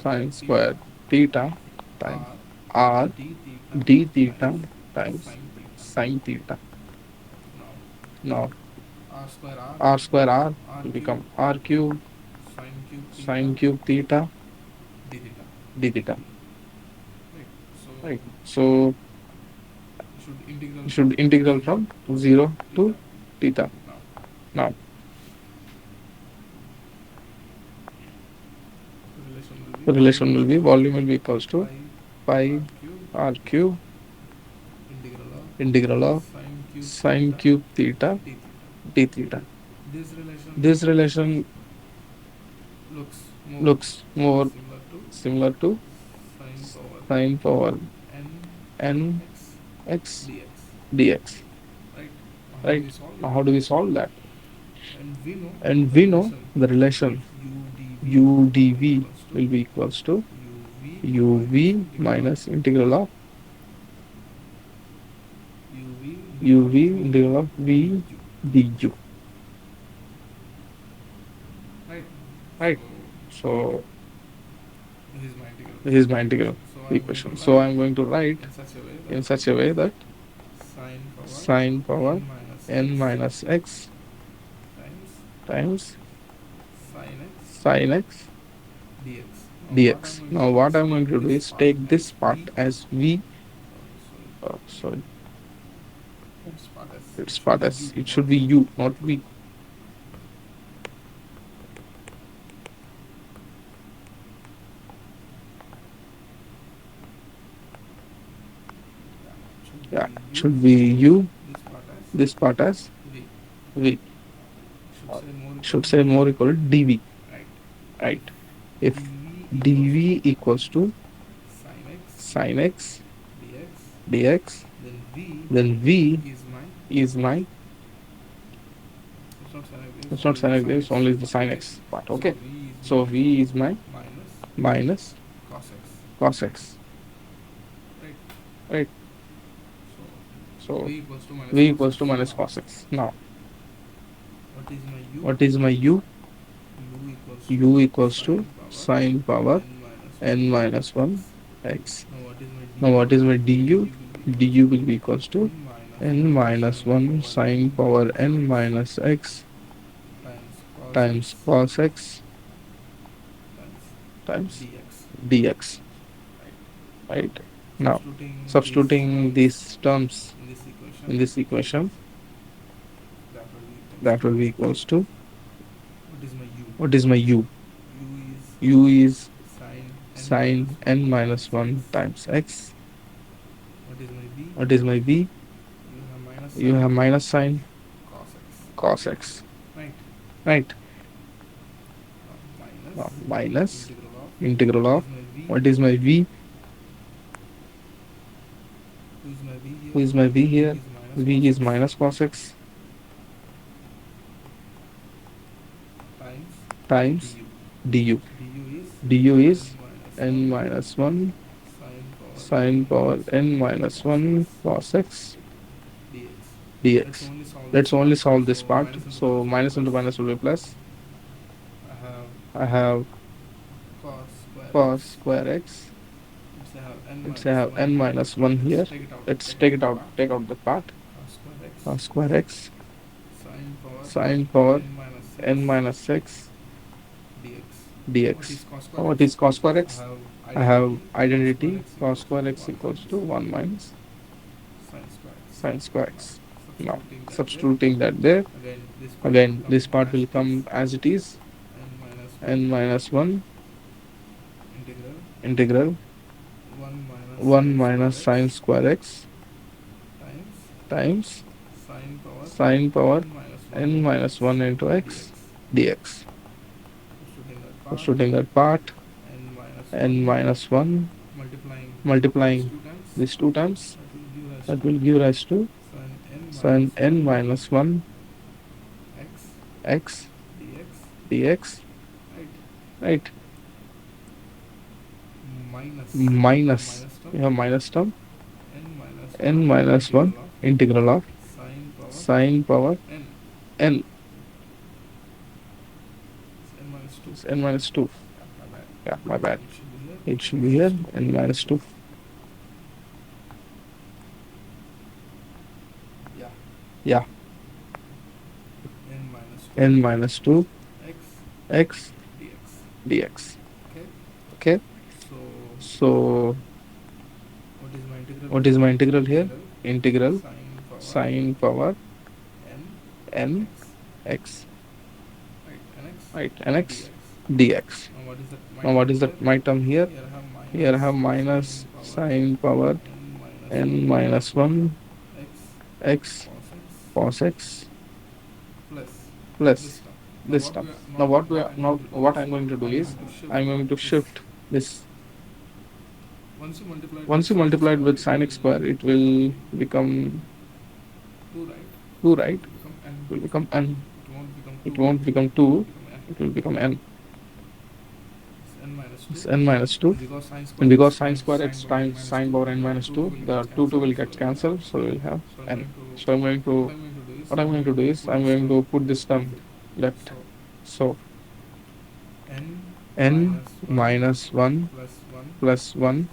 A: sine square theta times r d theta times sine theta. Now, r square r will become r cube sine cube theta d theta. Right. So, you should integral from 0 to theta. Now, the relation will be volume will be equals to pi r cube integral of sine cube theta d theta. This relation looks more similar to sine power n x dx. Right? Now, how do we solve that? And we know the relation u dv will be equals to uv minus integral of uv integral of v du. Right. So this is my integral. equation. So I'm going to write in such a way that sine power n minus x times sin x dx. Now what I'm going to do is take this part as v. Sorry, it's part as it should be u, not v. Yeah, it should be u. This part as v. Should say more equal to dv. Right. If dv equals to sin x dx, then v is my, it's not sin x dx, only the sin x part. Okay. So v is my minus cos x. Right. So v equals to minus cos x. Now, what is my u? U equals to sine power n minus 1 x. Now, what is my du? Du will be equals to n minus 1 sine power n minus x times cos x times dx. Right. Now, substituting these terms in this equation, that will be equals to, what is my u? U is sine n minus 1 times x. What is my v? You have minus sine cos x. Right. Now, minus integral of, what is my v? Who is my v here? V is minus cos x times du. Du is n minus 1 sine power n minus 1 cos x dx. Let's only solve this part. So minus into minus will be plus. I have cos square x. Let's have n minus 1 here. Let's take it out. Take out the part. Cos square x sine power n minus x dx. What is cos square x? I have identity cos square x equals to 1 minus sine square x. Now, substituting that there, again, this part will come as it is, n minus 1 integral 1 minus sine square x times sine power n minus 1 into x dx. Substituting that part, n minus 1 multiplying these two times, that will give rise to sin n minus 1 x dx. Right. Minus, you have minus term, n minus 1 integral of sine power n, it's n minus 2. Yeah, my bad. It should be here, n minus 2. Yeah, n minus 2 x dx. Okay. So, what is my integral here? Integral sine power n x, right, nx dx. Now, what is that my term here? Here I have minus sine power n minus 1 x cos x plus this term. Now, what I'm going to do is I'm going to shift this. Once you multiply it with sin x square, it will become 2, right? It will become n. It won't become 2, it will become n. It's n minus 2. And because sin square x times sin power n minus 2, the 2 will get cancelled, so we'll have n. So what I'm going to do is I'm going to put this term left. So n minus 1 plus 1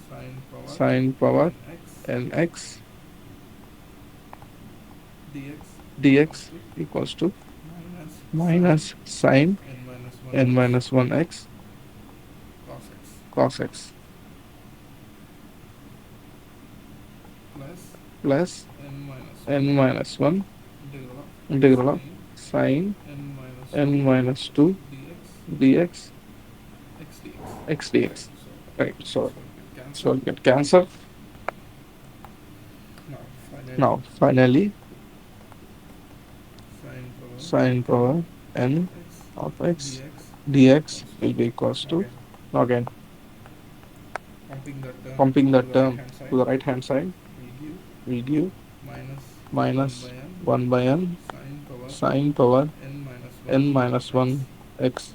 A: sine power nx dx equals to minus sine n minus 1x cos x plus n minus 1 integral of sine n minus 2 dx x dx. Right. So it get cancel. Now finally sine power n of x dx will be equals to, again pumping that term to the right hand side will give minus 1 by n sine power n minus 1 x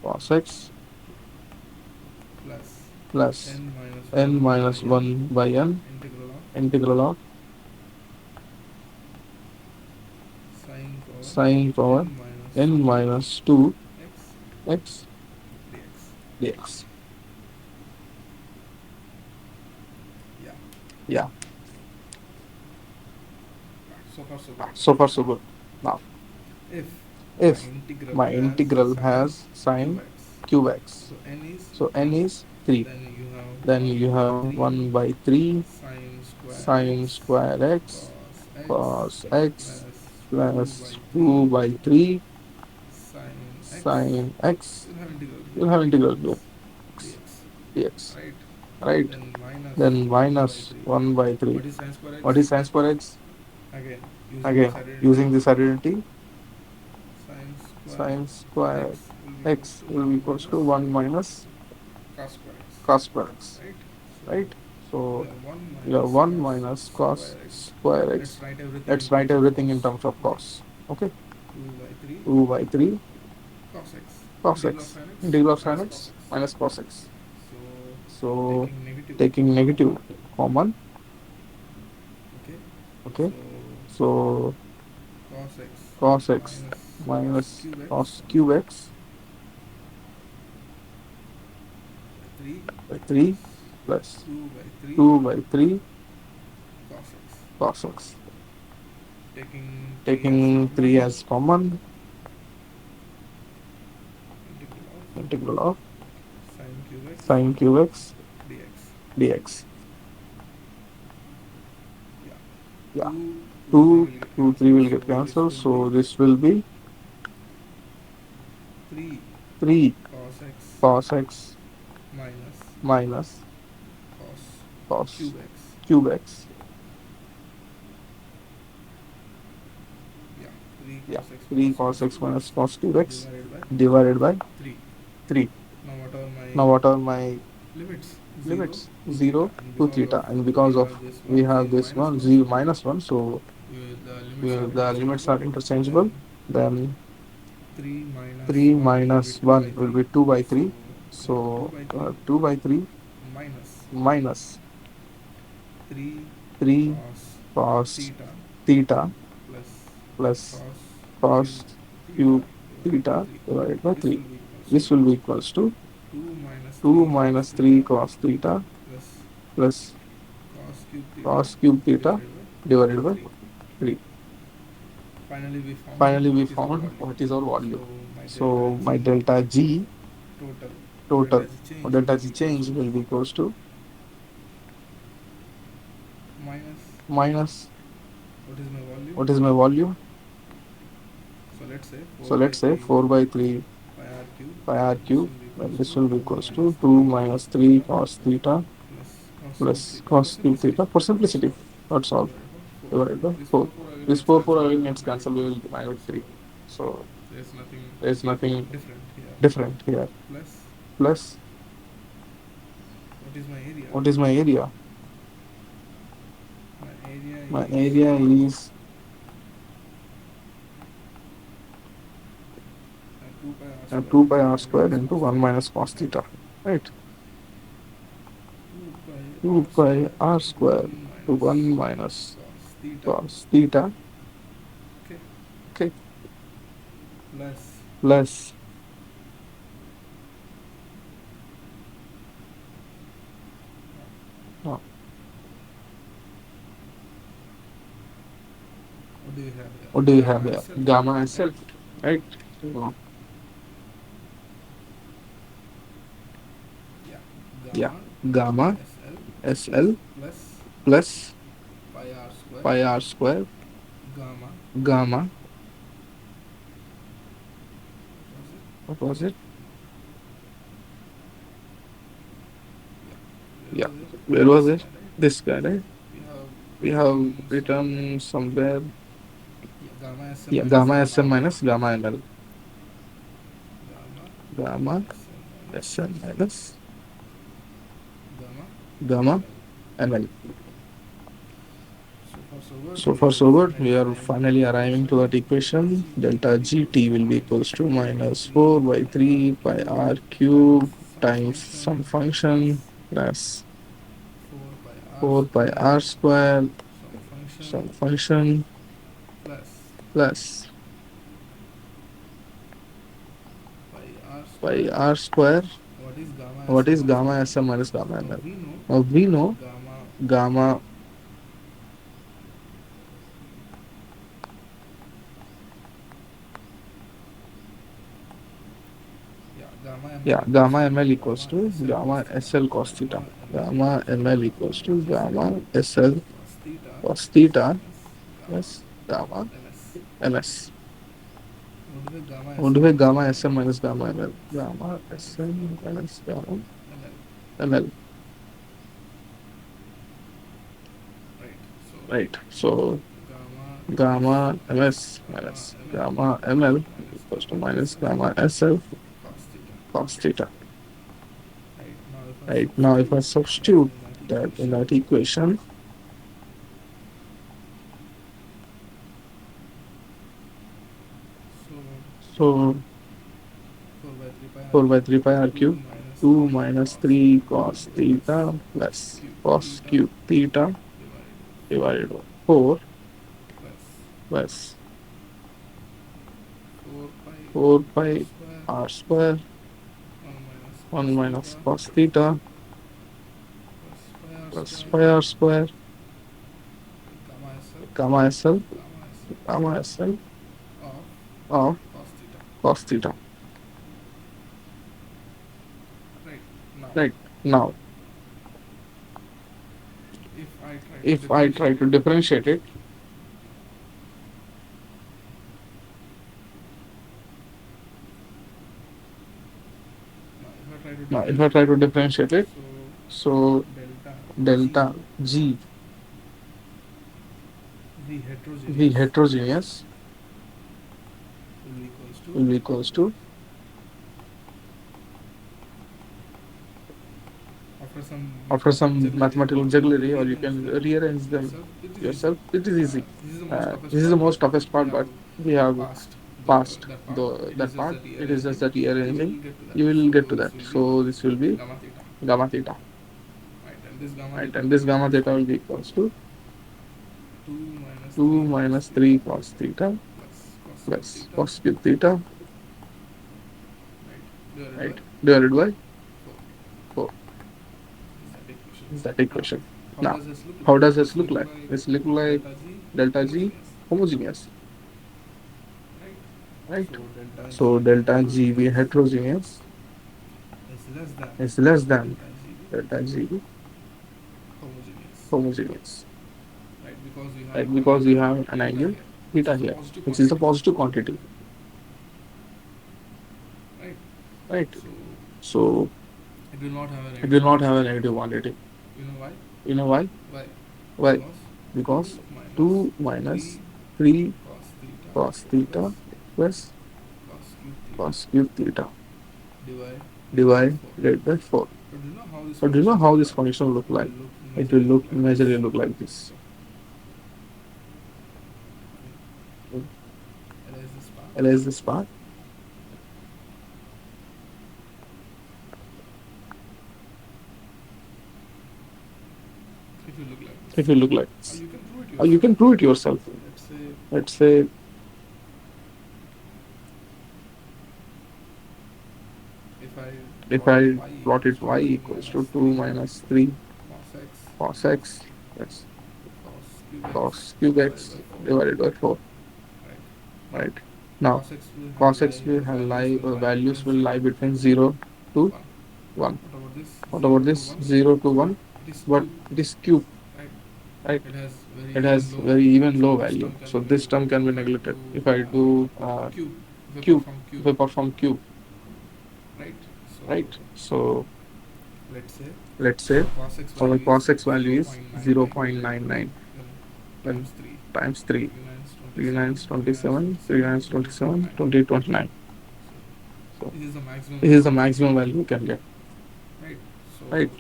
A: cos x plus n minus 1 by n integral of sine power n minus 2 x dx. Yeah, so far so good. Now, if my integral has sine cube x, so n is 3, then you have 1 by 3 sine square x cos x plus 2 by 3 sine x. You'll have integral here x dx, right? Then minus 1 by 3. What is sine square x? Again, using this identity, sine square x will be equals to 1 minus cos square x, right? So you have 1 minus cos square x. Let's write everything in terms of cos. Okay, 2 by 3 cos x, integral of sin x minus cos x. So taking negative common, okay, so cos x minus cos cube x by 3 plus 2 by 3 cos x. Taking 3 as common, integral of sin cube x dx. Yeah, 3 will get cancelled. So this will be 3 cos x minus cos cube x. Yeah, 3 cos x minus cos cube x divided by 3. Now what are my limits? 0 to theta, and because of we have this one 0 minus 1, so the limits are interchangeable. Then 3 minus 1 will be 2 by 3. So 2 by 3 minus 3 cos theta plus cos cube theta divided by 3. This will be equals to 2 minus 3 cos theta plus cos cube theta divided by 3. Finally, we found what is our volume. So my delta G total or delta G change will be equals to minus what is my volume? So let's say 4 by 3 pi r cube, and this will be equals to 2 minus 3 cos theta plus cos cube theta for simplicity. That's all. Divided by 4. This 4 again gets cancelled, we will divide with 3. So there's nothing different here. Plus, what is my area? My area is 2 pi r squared into 1 minus cos theta. Right? 2 pi r squared to 1 minus cos theta. Okay. Plus What do we have here? Gamma SL, right? So, yeah, gamma SL plus pi r square gamma. What was it? Yeah, where was it? This guy, right? We have written somewhere. Yeah, gamma SL minus gamma ML. Gamma SL minus gamma ML. So far so good. We are finally arriving to that equation. Delta GT will be equals to minus 4 by 3 pi r cube times some function plus 4 pi r square some function plus pi r square. What is gamma SM minus gamma ML? Now we know gamma, yeah, gamma ML equals to gamma SL cos theta. Gamma ML equals to gamma SL cos theta plus gamma MS. What do we gamma SM minus gamma ML? Gamma SM minus gamma ML. Right. So gamma MS minus gamma ML equals to minus gamma SL cos theta. Right. Now if I substitute that in that equation, so 4 by 3 pi r cube 2 minus 3 cos theta plus cos cube theta divided by 4 plus 4 pi r square 1 minus cos theta plus pi r square gamma SL gamma SL of cos theta. Right. Now, if I try to differentiate it, now if I try to differentiate it, so delta G V heterogeneous will be equals to, after some mathematical jugglery, or you can rearrange them yourself. It is easy. This is the most toughest part, but we have passed that part. It is just that rearranging. You will get to that. So this will be gamma theta, right? And this gamma theta will be equals to 2 minus 3 cos theta plus cos cube theta, right? Divided by 4. Is that equation. Now, how does this look like? This look like delta G homogeneous, right? So delta GB heterogeneous is less than delta GB homogeneous, right? Because you have an angle theta here, which is the positive quantity, right? So it will not have a negative quantity. You know why? Why? Because 2 minus 3 cos theta plus cos cube theta divided by 4. So do you know how this function will look like? It will look majorly look like this. Erase this part. It will look like this. Or you can prove it yourself. Let's say if I plot it y equals to 2 minus 3 cos x, that's cos cube x divided by 4.
B: Now
A: right? Now
B: cos x will have
A: cos
B: lie
A: x will have
B: values
A: lie
B: will lie
A: values
B: between
A: will
B: 0
A: lie between
B: to
A: 0 to
B: 1.
A: 1.
B: What about this?
A: What about
B: 0 to
A: this
B: 1,
A: 0 to 1?
B: it is
A: But
B: cube,
A: it is cube,
B: right?
A: right?
B: It has very
A: It
B: even
A: has
B: low
A: very
B: value,
A: even
B: so
A: low
B: this
A: value.
B: term can
A: So
B: be
A: this term
B: neglected.
A: can be
B: If I do
A: neglected. If I do
B: cube, if I
A: cube,
B: perform cube,
A: if I perform cube,
B: right? So
A: right? So
B: let's say
A: let's say
B: our cos x
A: our
B: value is
A: cos x value is
B: 0.99,
A: 0.99,
B: then
A: then
B: times 3,
A: times 3,
B: 3 nines
A: 3
B: 27,
A: nines
B: 3 nines
A: 27, 3
B: 27,
A: nines
B: 20
A: 27,
B: 29.
A: 20 29.
B: So
A: So
B: this is the maximum
A: this
B: value
A: is the
B: we can get,
A: maximum value you can get,
B: right? So
A: right?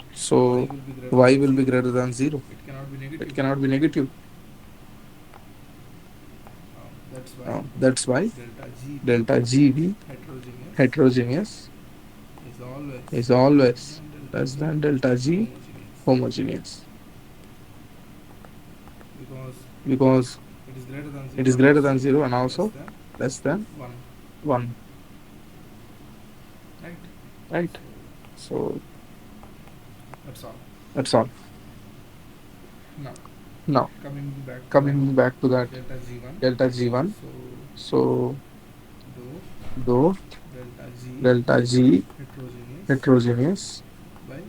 B: y
A: So
B: will be greater
A: y
B: than
A: will be
B: 0.
A: greater than 0.
B: It cannot be
A: It
B: negative.
A: cannot be negative.
B: That's why
A: That's why
B: delta GB
A: delta GB
B: heterogeneous
A: heterogeneous
B: is always
A: is
B: less
A: always
B: than delta
A: less
B: G
A: than delta G
B: homogeneous,
A: homogeneous,
B: because
A: because
B: it is greater than
A: it
B: 0
A: is
B: and
A: greater
B: also
A: than 0 and
B: less
A: also
B: than
A: less than
B: 1,
A: 1,
B: right?
A: right?
B: So
A: So
B: that's all.
A: that's all.
B: Now
A: Now
B: coming back to that
A: coming back to that
B: delta G1,
A: delta G1.
B: so
A: So
B: though
A: though
B: delta G
A: delta G
B: heterogeneous
A: heterogeneous
B: by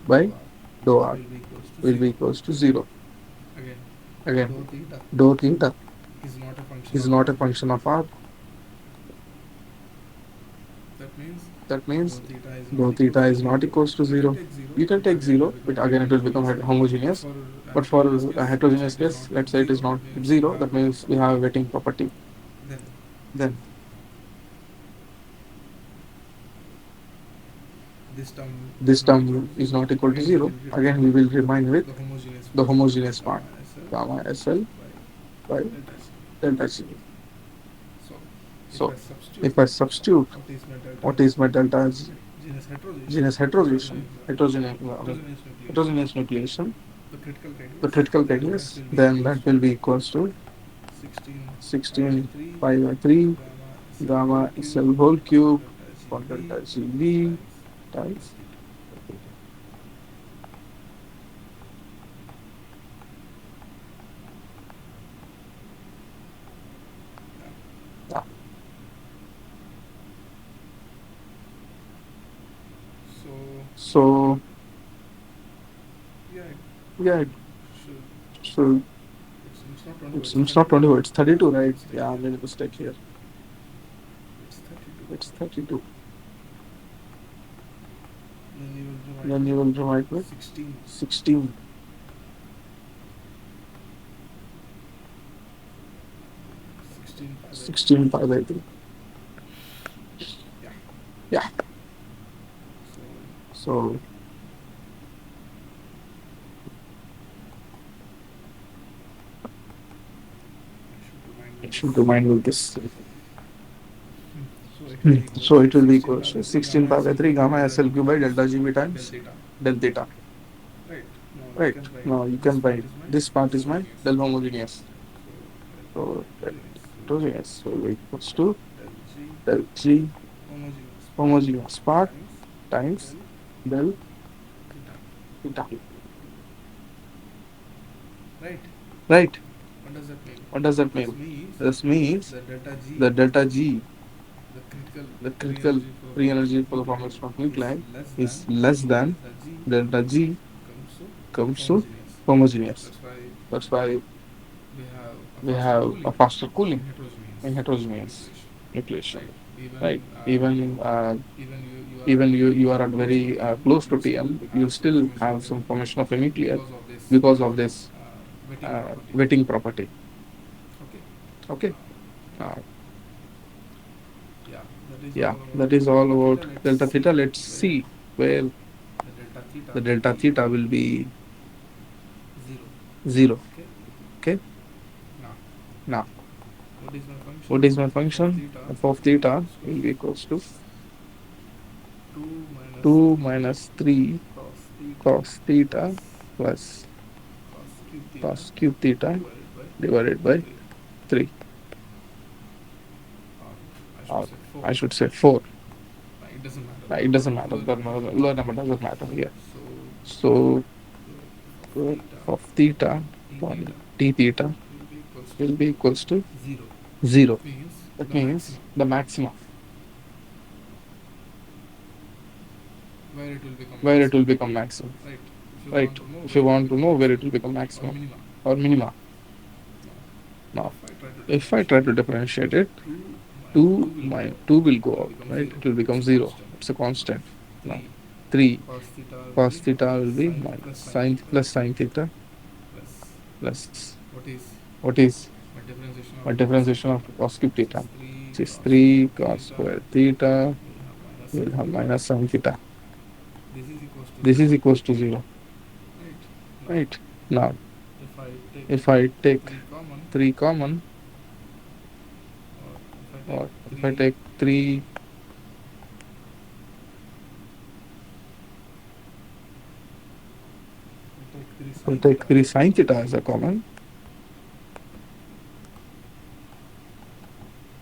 A: by
B: dou r
A: dou r
B: will be equals to
A: will be
B: 0.
A: equals to 0.
B: Again,
A: Again,
B: dou theta
A: dou theta
B: is not a function
A: is
B: of
A: not
B: r.
A: a function of r.
B: That means
A: That
B: dou
A: means
B: theta is not
A: dou
B: equals
A: theta
B: to
A: is
B: 0.
A: not equals to
B: You can
A: 0.
B: take 0,
A: You can
B: but
A: take
B: again it will
A: 0,
B: become
A: but again it will become
B: homogeneous. But
A: homogeneous.
B: for a
A: But for
B: heterogeneous
A: a
B: case, let's say
A: heterogeneous
B: it is
A: case,
B: not
A: let's say it is
B: 0,
A: not
B: that means you
A: 0,
B: have
A: that
B: wetting
A: means we have a
B: property.
A: wetting property.
B: Then
A: Then
B: this term is
A: this
B: not equal
A: term
B: to
A: is
B: 0.
A: not equal to
B: Again we
A: 0.
B: will
A: Again,
B: remain
A: we
B: with
A: will remain with
B: the homogeneous
A: the
B: part,
A: homogeneous part,
B: gamma SL
A: gamma SL
B: by
A: by
B: delta G.
A: delta G.
B: So if
A: So
B: I substitute
A: if I substitute
B: what is my delta
A: what
B: G?
A: is my delta G,
B: Genus heterogeneation,
A: genus
B: heterogeneous,
A: heterogeneation, heterogeneous,
B: heterogeneous nucleation,
A: heterogeneous nucleation,
B: the critical
A: the
B: radius,
A: critical
B: then that
A: radius,
B: will be
A: then
B: equals
A: that
B: to
A: will be equals to
B: 16 pi by
A: 16
B: 3
A: pi by 3
B: gamma SL whole
A: gamma
B: cube
A: SL whole cube
B: delta
A: for
B: GB
A: delta GB
B: times cos
A: times.
B: theta. Yeah.
A: Yeah.
B: So
A: So
B: yeah, it
A: yeah,
B: should.
A: so
B: It's not 24. It's
A: it's not
B: 32.
A: 24, it's
B: Yeah,
A: 32,
B: I made a
A: right?
B: mistake
A: Yeah, I
B: here.
A: made a mistake here.
B: It's 32.
A: It's 32.
B: Then you will divide
A: Then you
B: with
A: will divide with
B: 16.
A: 16,
B: 16 pi by 3.
A: 16 pi by 3.
B: Yeah.
A: Yeah.
B: So
A: So
B: I should remind
A: it
B: with this.
A: should remind with this.
B: So it will be equals
A: So
B: to
A: it will be
B: 16
A: equals
B: pi
A: to
B: by 3
A: 16
B: gamma
A: pi by
B: SL
A: 3
B: cube by
A: gamma
B: delta
A: SL
B: GB
A: cube by
B: times
A: delta GB
B: del
A: times
B: theta.
A: del theta.
B: Right. Now you
A: Right.
B: can write
A: Now you
B: this
A: can
B: part
A: write
B: is my
A: this part is my
B: homogeneous.
A: del homogeneous.
B: So
A: So
B: del
A: that
B: homogeneous
A: homogeneous will be equals to
B: del G
A: del G
B: homogeneous part
A: homogeneous part
B: times
A: times
B: del
A: del
B: theta.
A: theta.
B: Right.
A: Right.
B: What does that mean?
A: What does that
B: This
A: mean?
B: means
A: This means
B: the delta G,
A: the delta G,
B: the critical
A: the
B: free
A: critical
B: energy for the
A: free
B: formation
A: energy
B: of
A: for the
B: nuclei
A: formation of
B: is
A: nuclei
B: less than
A: is less than
B: delta G
A: delta G
B: comes to
A: comes to
B: homogeneous.
A: homogeneous.
B: That's why
A: That's why
B: we have a
A: we
B: faster
A: have a
B: cooling
A: faster
B: in
A: cooling
B: heterogeneous
A: in heterogeneous
B: nucleation.
A: nucleation.
B: Right. Even
A: Right. Even
B: even you are at
A: even
B: very
A: you are at
B: close to
A: very
B: TM,
A: close to
B: you still
A: TM, you
B: have some
A: still
B: formation of
A: have
B: a
A: some
B: nuclear
A: formation of a nuclear
B: because of this
A: because of this
B: wetting property.
A: wetting property.
B: Okay.
A: Okay.
B: Uh,
A: Uh,
B: yeah, that is
A: yeah,
B: all about
A: that is all
B: delta theta.
A: about
B: Let's
A: delta
B: see
A: theta. Let's
B: where
A: see where
B: the delta theta
A: the
B: will
A: delta
B: be
A: theta will be
B: 0.
A: 0.
B: Okay.
A: Okay.
B: Now,
A: Now,
B: what is my function?
A: what is my
B: F of
A: function?
B: theta
A: F of
B: will be
A: theta
B: equals to
A: will be equals to
B: 2 minus
A: 2
B: 3
A: minus 3
B: cos theta
A: cos
B: plus
A: theta plus
B: cos cube theta
A: cos cube theta
B: divided by
A: divided by
B: 3.
A: 3.
B: Or I should
A: Or
B: say 4.
A: I should say 4.
B: It doesn't matter.
A: It doesn't matter.
B: Lower
A: The
B: number doesn't
A: lower
B: matter.
A: number doesn't matter here.
B: So
A: So
B: f of
A: f
B: theta
A: of theta
B: d
A: or
B: theta
A: d theta
B: will be equals to
A: will be equals to
B: 0.
A: 0.
B: Means
A: That means the maximum,
B: where it will become
A: where it will
B: maximum,
A: become maximum,
B: right? If you
A: right?
B: want to know
A: If
B: where
A: you
B: it will
A: want to
B: become
A: know where it
B: maximum
A: will become
B: or
A: maximum
B: minima.
A: or minima.
B: Now,
A: Now,
B: if I try to
A: if I try
B: differentiate
A: to
B: it,
A: differentiate it,
B: 2
A: two will
B: it
A: go
B: will
A: out,
B: become
A: right?
B: 0.
A: It will
B: It's
A: become
B: a
A: zero.
B: constant.
A: It's a
B: Now,
A: constant. Now,
B: 3
A: 3
B: cos theta will
A: cos
B: be
A: theta will
B: minus
A: be
B: sine
A: minus
B: plus sine
A: sine
B: theta
A: plus sine theta
B: plus
A: plus
B: what is
A: what is
B: my differentiation
A: my
B: of cos cube
A: differentiation of
B: theta,
A: cos cube
B: which
A: theta,
B: is 3
A: which is
B: cos
A: 3
B: square
A: cos
B: theta
A: square theta
B: will have minus
A: will
B: sine
A: have
B: theta.
A: minus sine theta.
B: This is equals to
A: This
B: 0,
A: is equals to 0,
B: right? Now,
A: right? Now,
B: if I take
A: if I take
B: 3 common,
A: 3 common,
B: or if I take
A: or if I
B: 3
A: take 3,
B: I take 3
A: I
B: sine
A: take
B: theta
A: 3
B: as a
A: sine
B: common,
A: theta as a common,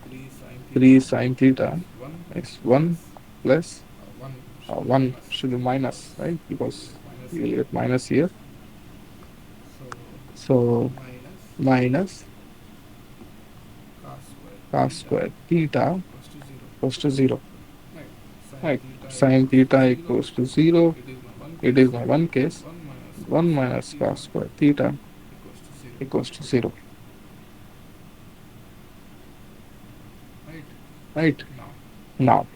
B: 3 sine
A: 3
B: theta
A: sine theta
B: is 1
A: is
B: plus
A: 1 plus
B: 1 should be
A: 1
B: minus
A: should be
B: because
A: minus, right?
B: we
A: Because
B: get minus
A: you will
B: here.
A: get minus here.
B: So
A: So
B: minus
A: minus
B: cos square
A: cos
B: theta
A: square theta
B: equals to 0.
A: equals to 0.
B: Right. Sine
A: Right.
B: theta
A: Sine
B: equals to
A: theta
B: 0.
A: equals to 0.
B: It is my one
A: It
B: case.
A: is my one case.
B: 1 minus
A: 1
B: cos square
A: minus
B: theta
A: cos square theta
B: equals to 0.
A: equals to 0.
B: Right.
A: Right.
B: Now
A: Now,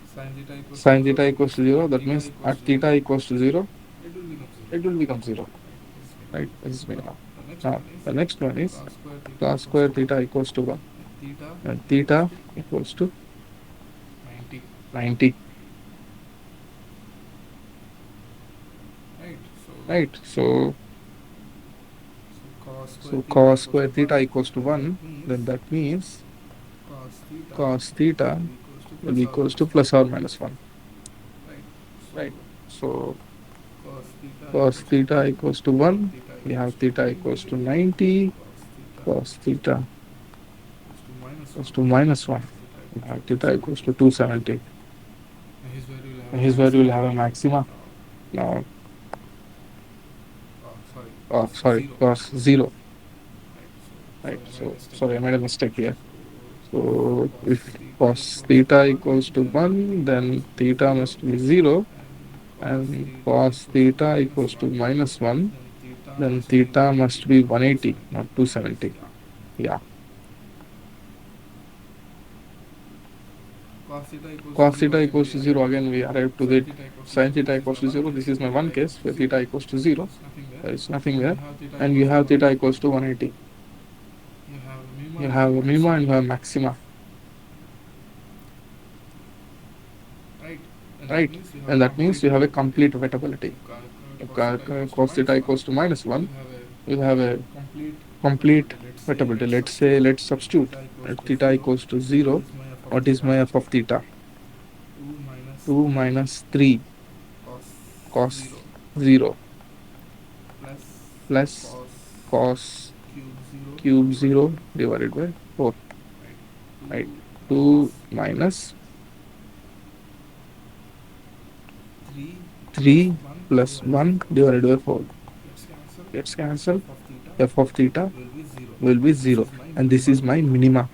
B: sine theta equals to
A: sine
B: 0.
A: theta
B: That
A: equals
B: means
A: to 0.
B: at
A: That
B: theta
A: means
B: equals
A: at
B: to 0,
A: theta equals to 0,
B: it will become 0.
A: it will become 0.
B: Right. This is
A: Right.
B: minimum.
A: This is
B: Now
A: minimum.
B: the next
A: Now,
B: one is
A: the next one is
B: cos square theta
A: cos
B: equals
A: square
B: to 1
A: theta equals to 1.
B: and theta
A: And
B: equals
A: theta
B: to
A: equals to
B: 90.
A: 90.
B: Right. So
A: Right.
B: cos square
A: So
B: theta
A: cos
B: equals to
A: square
B: 1,
A: theta equals to
B: then that
A: 1.
B: means
A: Then that means
B: cos theta
A: cos
B: will
A: theta
B: be equals to
A: will
B: plus
A: be
B: or
A: equals to
B: minus 1.
A: plus or minus 1.
B: Right. So
A: Right. So
B: cos theta
A: cos
B: equals to
A: theta
B: 1,
A: equals to
B: we have
A: 1.
B: theta
A: We
B: equals
A: have
B: to
A: theta
B: 90,
A: equals to 90.
B: cos theta
A: Cos theta
B: equals to minus 1,
A: equals to minus 1.
B: theta
A: We
B: equals to
A: have theta
B: 270.
A: equals to 270.
B: And his value will have a
A: Here's where we
B: maxima.
A: will have a maxima.
B: Now,
A: Now,
B: sorry,
A: oh,
B: cos
A: sorry,
B: 0.
A: cos 0.
B: Right. So
A: Right.
B: sorry, I made a
A: So,
B: mistake
A: sorry, I
B: here.
A: made a mistake here.
B: So
A: So,
B: cos
A: if
B: theta
A: cos
B: equals to
A: theta
B: 1,
A: equals to
B: then
A: 1,
B: theta
A: then
B: must be
A: theta
B: 0,
A: must be 0.
B: and cos
A: And
B: theta
A: cos
B: equals to
A: theta
B: minus
A: equals
B: 1,
A: to minus 1,
B: then theta
A: then
B: must be
A: theta
B: 180,
A: must be
B: not
A: 180,
B: 270.
A: not 270.
B: Yeah.
A: Yeah.
B: Cos theta equals to
A: Cos
B: 0,
A: theta
B: again
A: equals
B: we
A: to
B: arrive
A: 0.
B: to
A: Again, we arrive to
B: sin
A: the
B: theta equals to
A: sin
B: 0.
A: theta
B: This is
A: equals
B: my
A: to
B: one
A: 0.
B: case
A: This is
B: where
A: my
B: theta
A: one
B: equals
A: case
B: to
A: where
B: 0.
A: theta equals to 0.
B: There's nothing there.
A: There is nothing
B: And
A: there.
B: you have theta
A: And
B: equals
A: you
B: to
A: have
B: 180.
A: theta equals to 180.
B: You have a minima
A: You
B: and you have
A: have
B: a
A: a minima
B: maxima.
A: and you have maxima.
B: Right? And that
A: Right?
B: means you have a
A: And that
B: complete
A: means you have a
B: wettability.
A: complete wettability.
B: If
A: If
B: cos theta equals to
A: cos
B: minus
A: theta
B: 1,
A: equals to minus
B: you
A: 1,
B: have a
A: you have a
B: complete
A: complete
B: wettability.
A: wettability.
B: Let's
A: Let's
B: substitute.
A: say, let's
B: If
A: substitute.
B: theta equals
A: If
B: to
A: theta
B: 0,
A: equals to
B: what
A: 0,
B: is my f of
A: what is
B: theta?
A: my f of theta?
B: 2 minus
A: 2
B: 3
A: minus 3
B: cos
A: cos
B: 0
A: 0
B: plus
A: plus
B: cos
A: cos
B: cube 0
A: cube
B: divided
A: 0
B: by 4.
A: divided by 4.
B: Right?
A: Right?
B: 2 minus
A: 2 minus
B: 3 plus
A: 3
B: 1
A: plus
B: divided by
A: 1
B: 4.
A: divided by 4.
B: Let's cancel.
A: Let's cancel.
B: F of theta
A: F of theta
B: will be 0.
A: will be
B: And this
A: 0.
B: is my
A: And this
B: minima.
A: is my minima.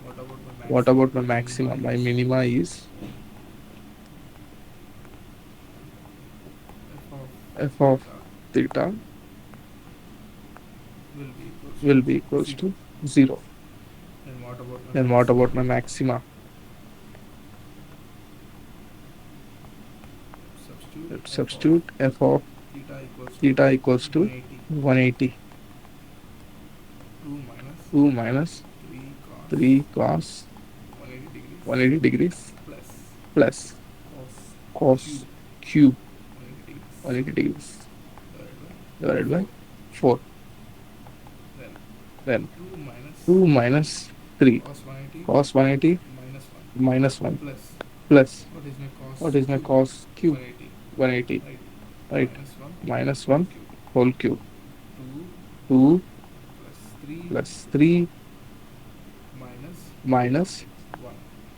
B: What about my
A: What
B: maxima?
A: about my
B: My minima
A: maxima? My
B: is
A: minima is
B: f of
A: f of
B: theta
A: theta
B: will be equals
A: will be
B: to
A: equals
B: 0.
A: to 0.
B: And what about my
A: Then what
B: maxima?
A: about my maxima?
B: Substitute
A: Let's
B: f of
A: substitute f of
B: theta equals to
A: theta equals to
B: 180.
A: 180.
B: 2 minus
A: 2 minus
B: 3 cos
A: 3 cos
B: 180 degrees
A: 180 degrees
B: plus
A: plus
B: cos
A: cos
B: cube
A: cube
B: 180 degrees
A: 180 degrees
B: divided
A: divided
B: by
A: by
B: 4.
A: 4.
B: Then
A: Then
B: 2 minus
A: 2 minus 3
B: cos 180
A: cos 180
B: minus 1
A: minus 1
B: plus
A: plus
B: what is my cos
A: what is my
B: cube
A: cos cube
B: 180,
A: 180,
B: right?
A: right?
B: Minus 1
A: Minus
B: whole
A: 1
B: cube.
A: whole cube.
B: 2
A: 2
B: plus 3
A: plus 3
B: minus
A: minus
B: 1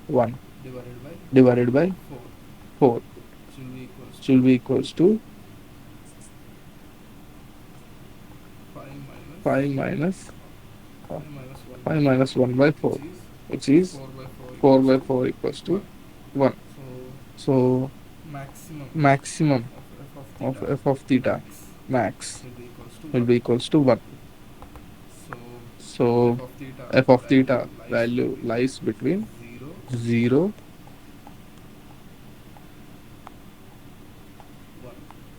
A: 1
B: divided by
A: divided by
B: 4
A: 4
B: should be equals
A: which
B: to
A: will be equals to
B: 5
A: 5 minus 5 minus 1 by 4, which is 4 by 4 equals to 1. So maximum of f of theta max will be equals to 1. So f of theta value lies between 0,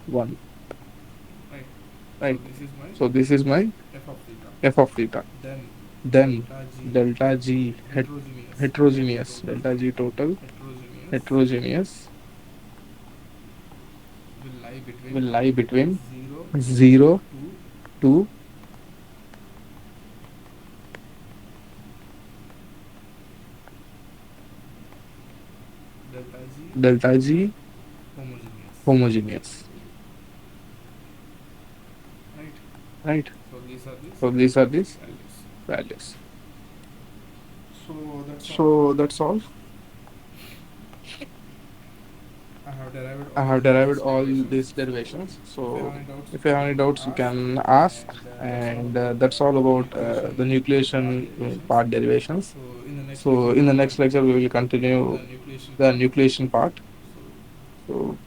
A: 1. Right. So this is my f of theta. Then delta g heterogeneous, delta g total heterogeneous will lie between 0 to delta g homogeneous. Right. So these are these values. So that's all. I have derived all these derivations. So if you have any doubts, you can ask. And that's all about the nucleation part derivations. So in the next lecture, we will continue the nucleation part. So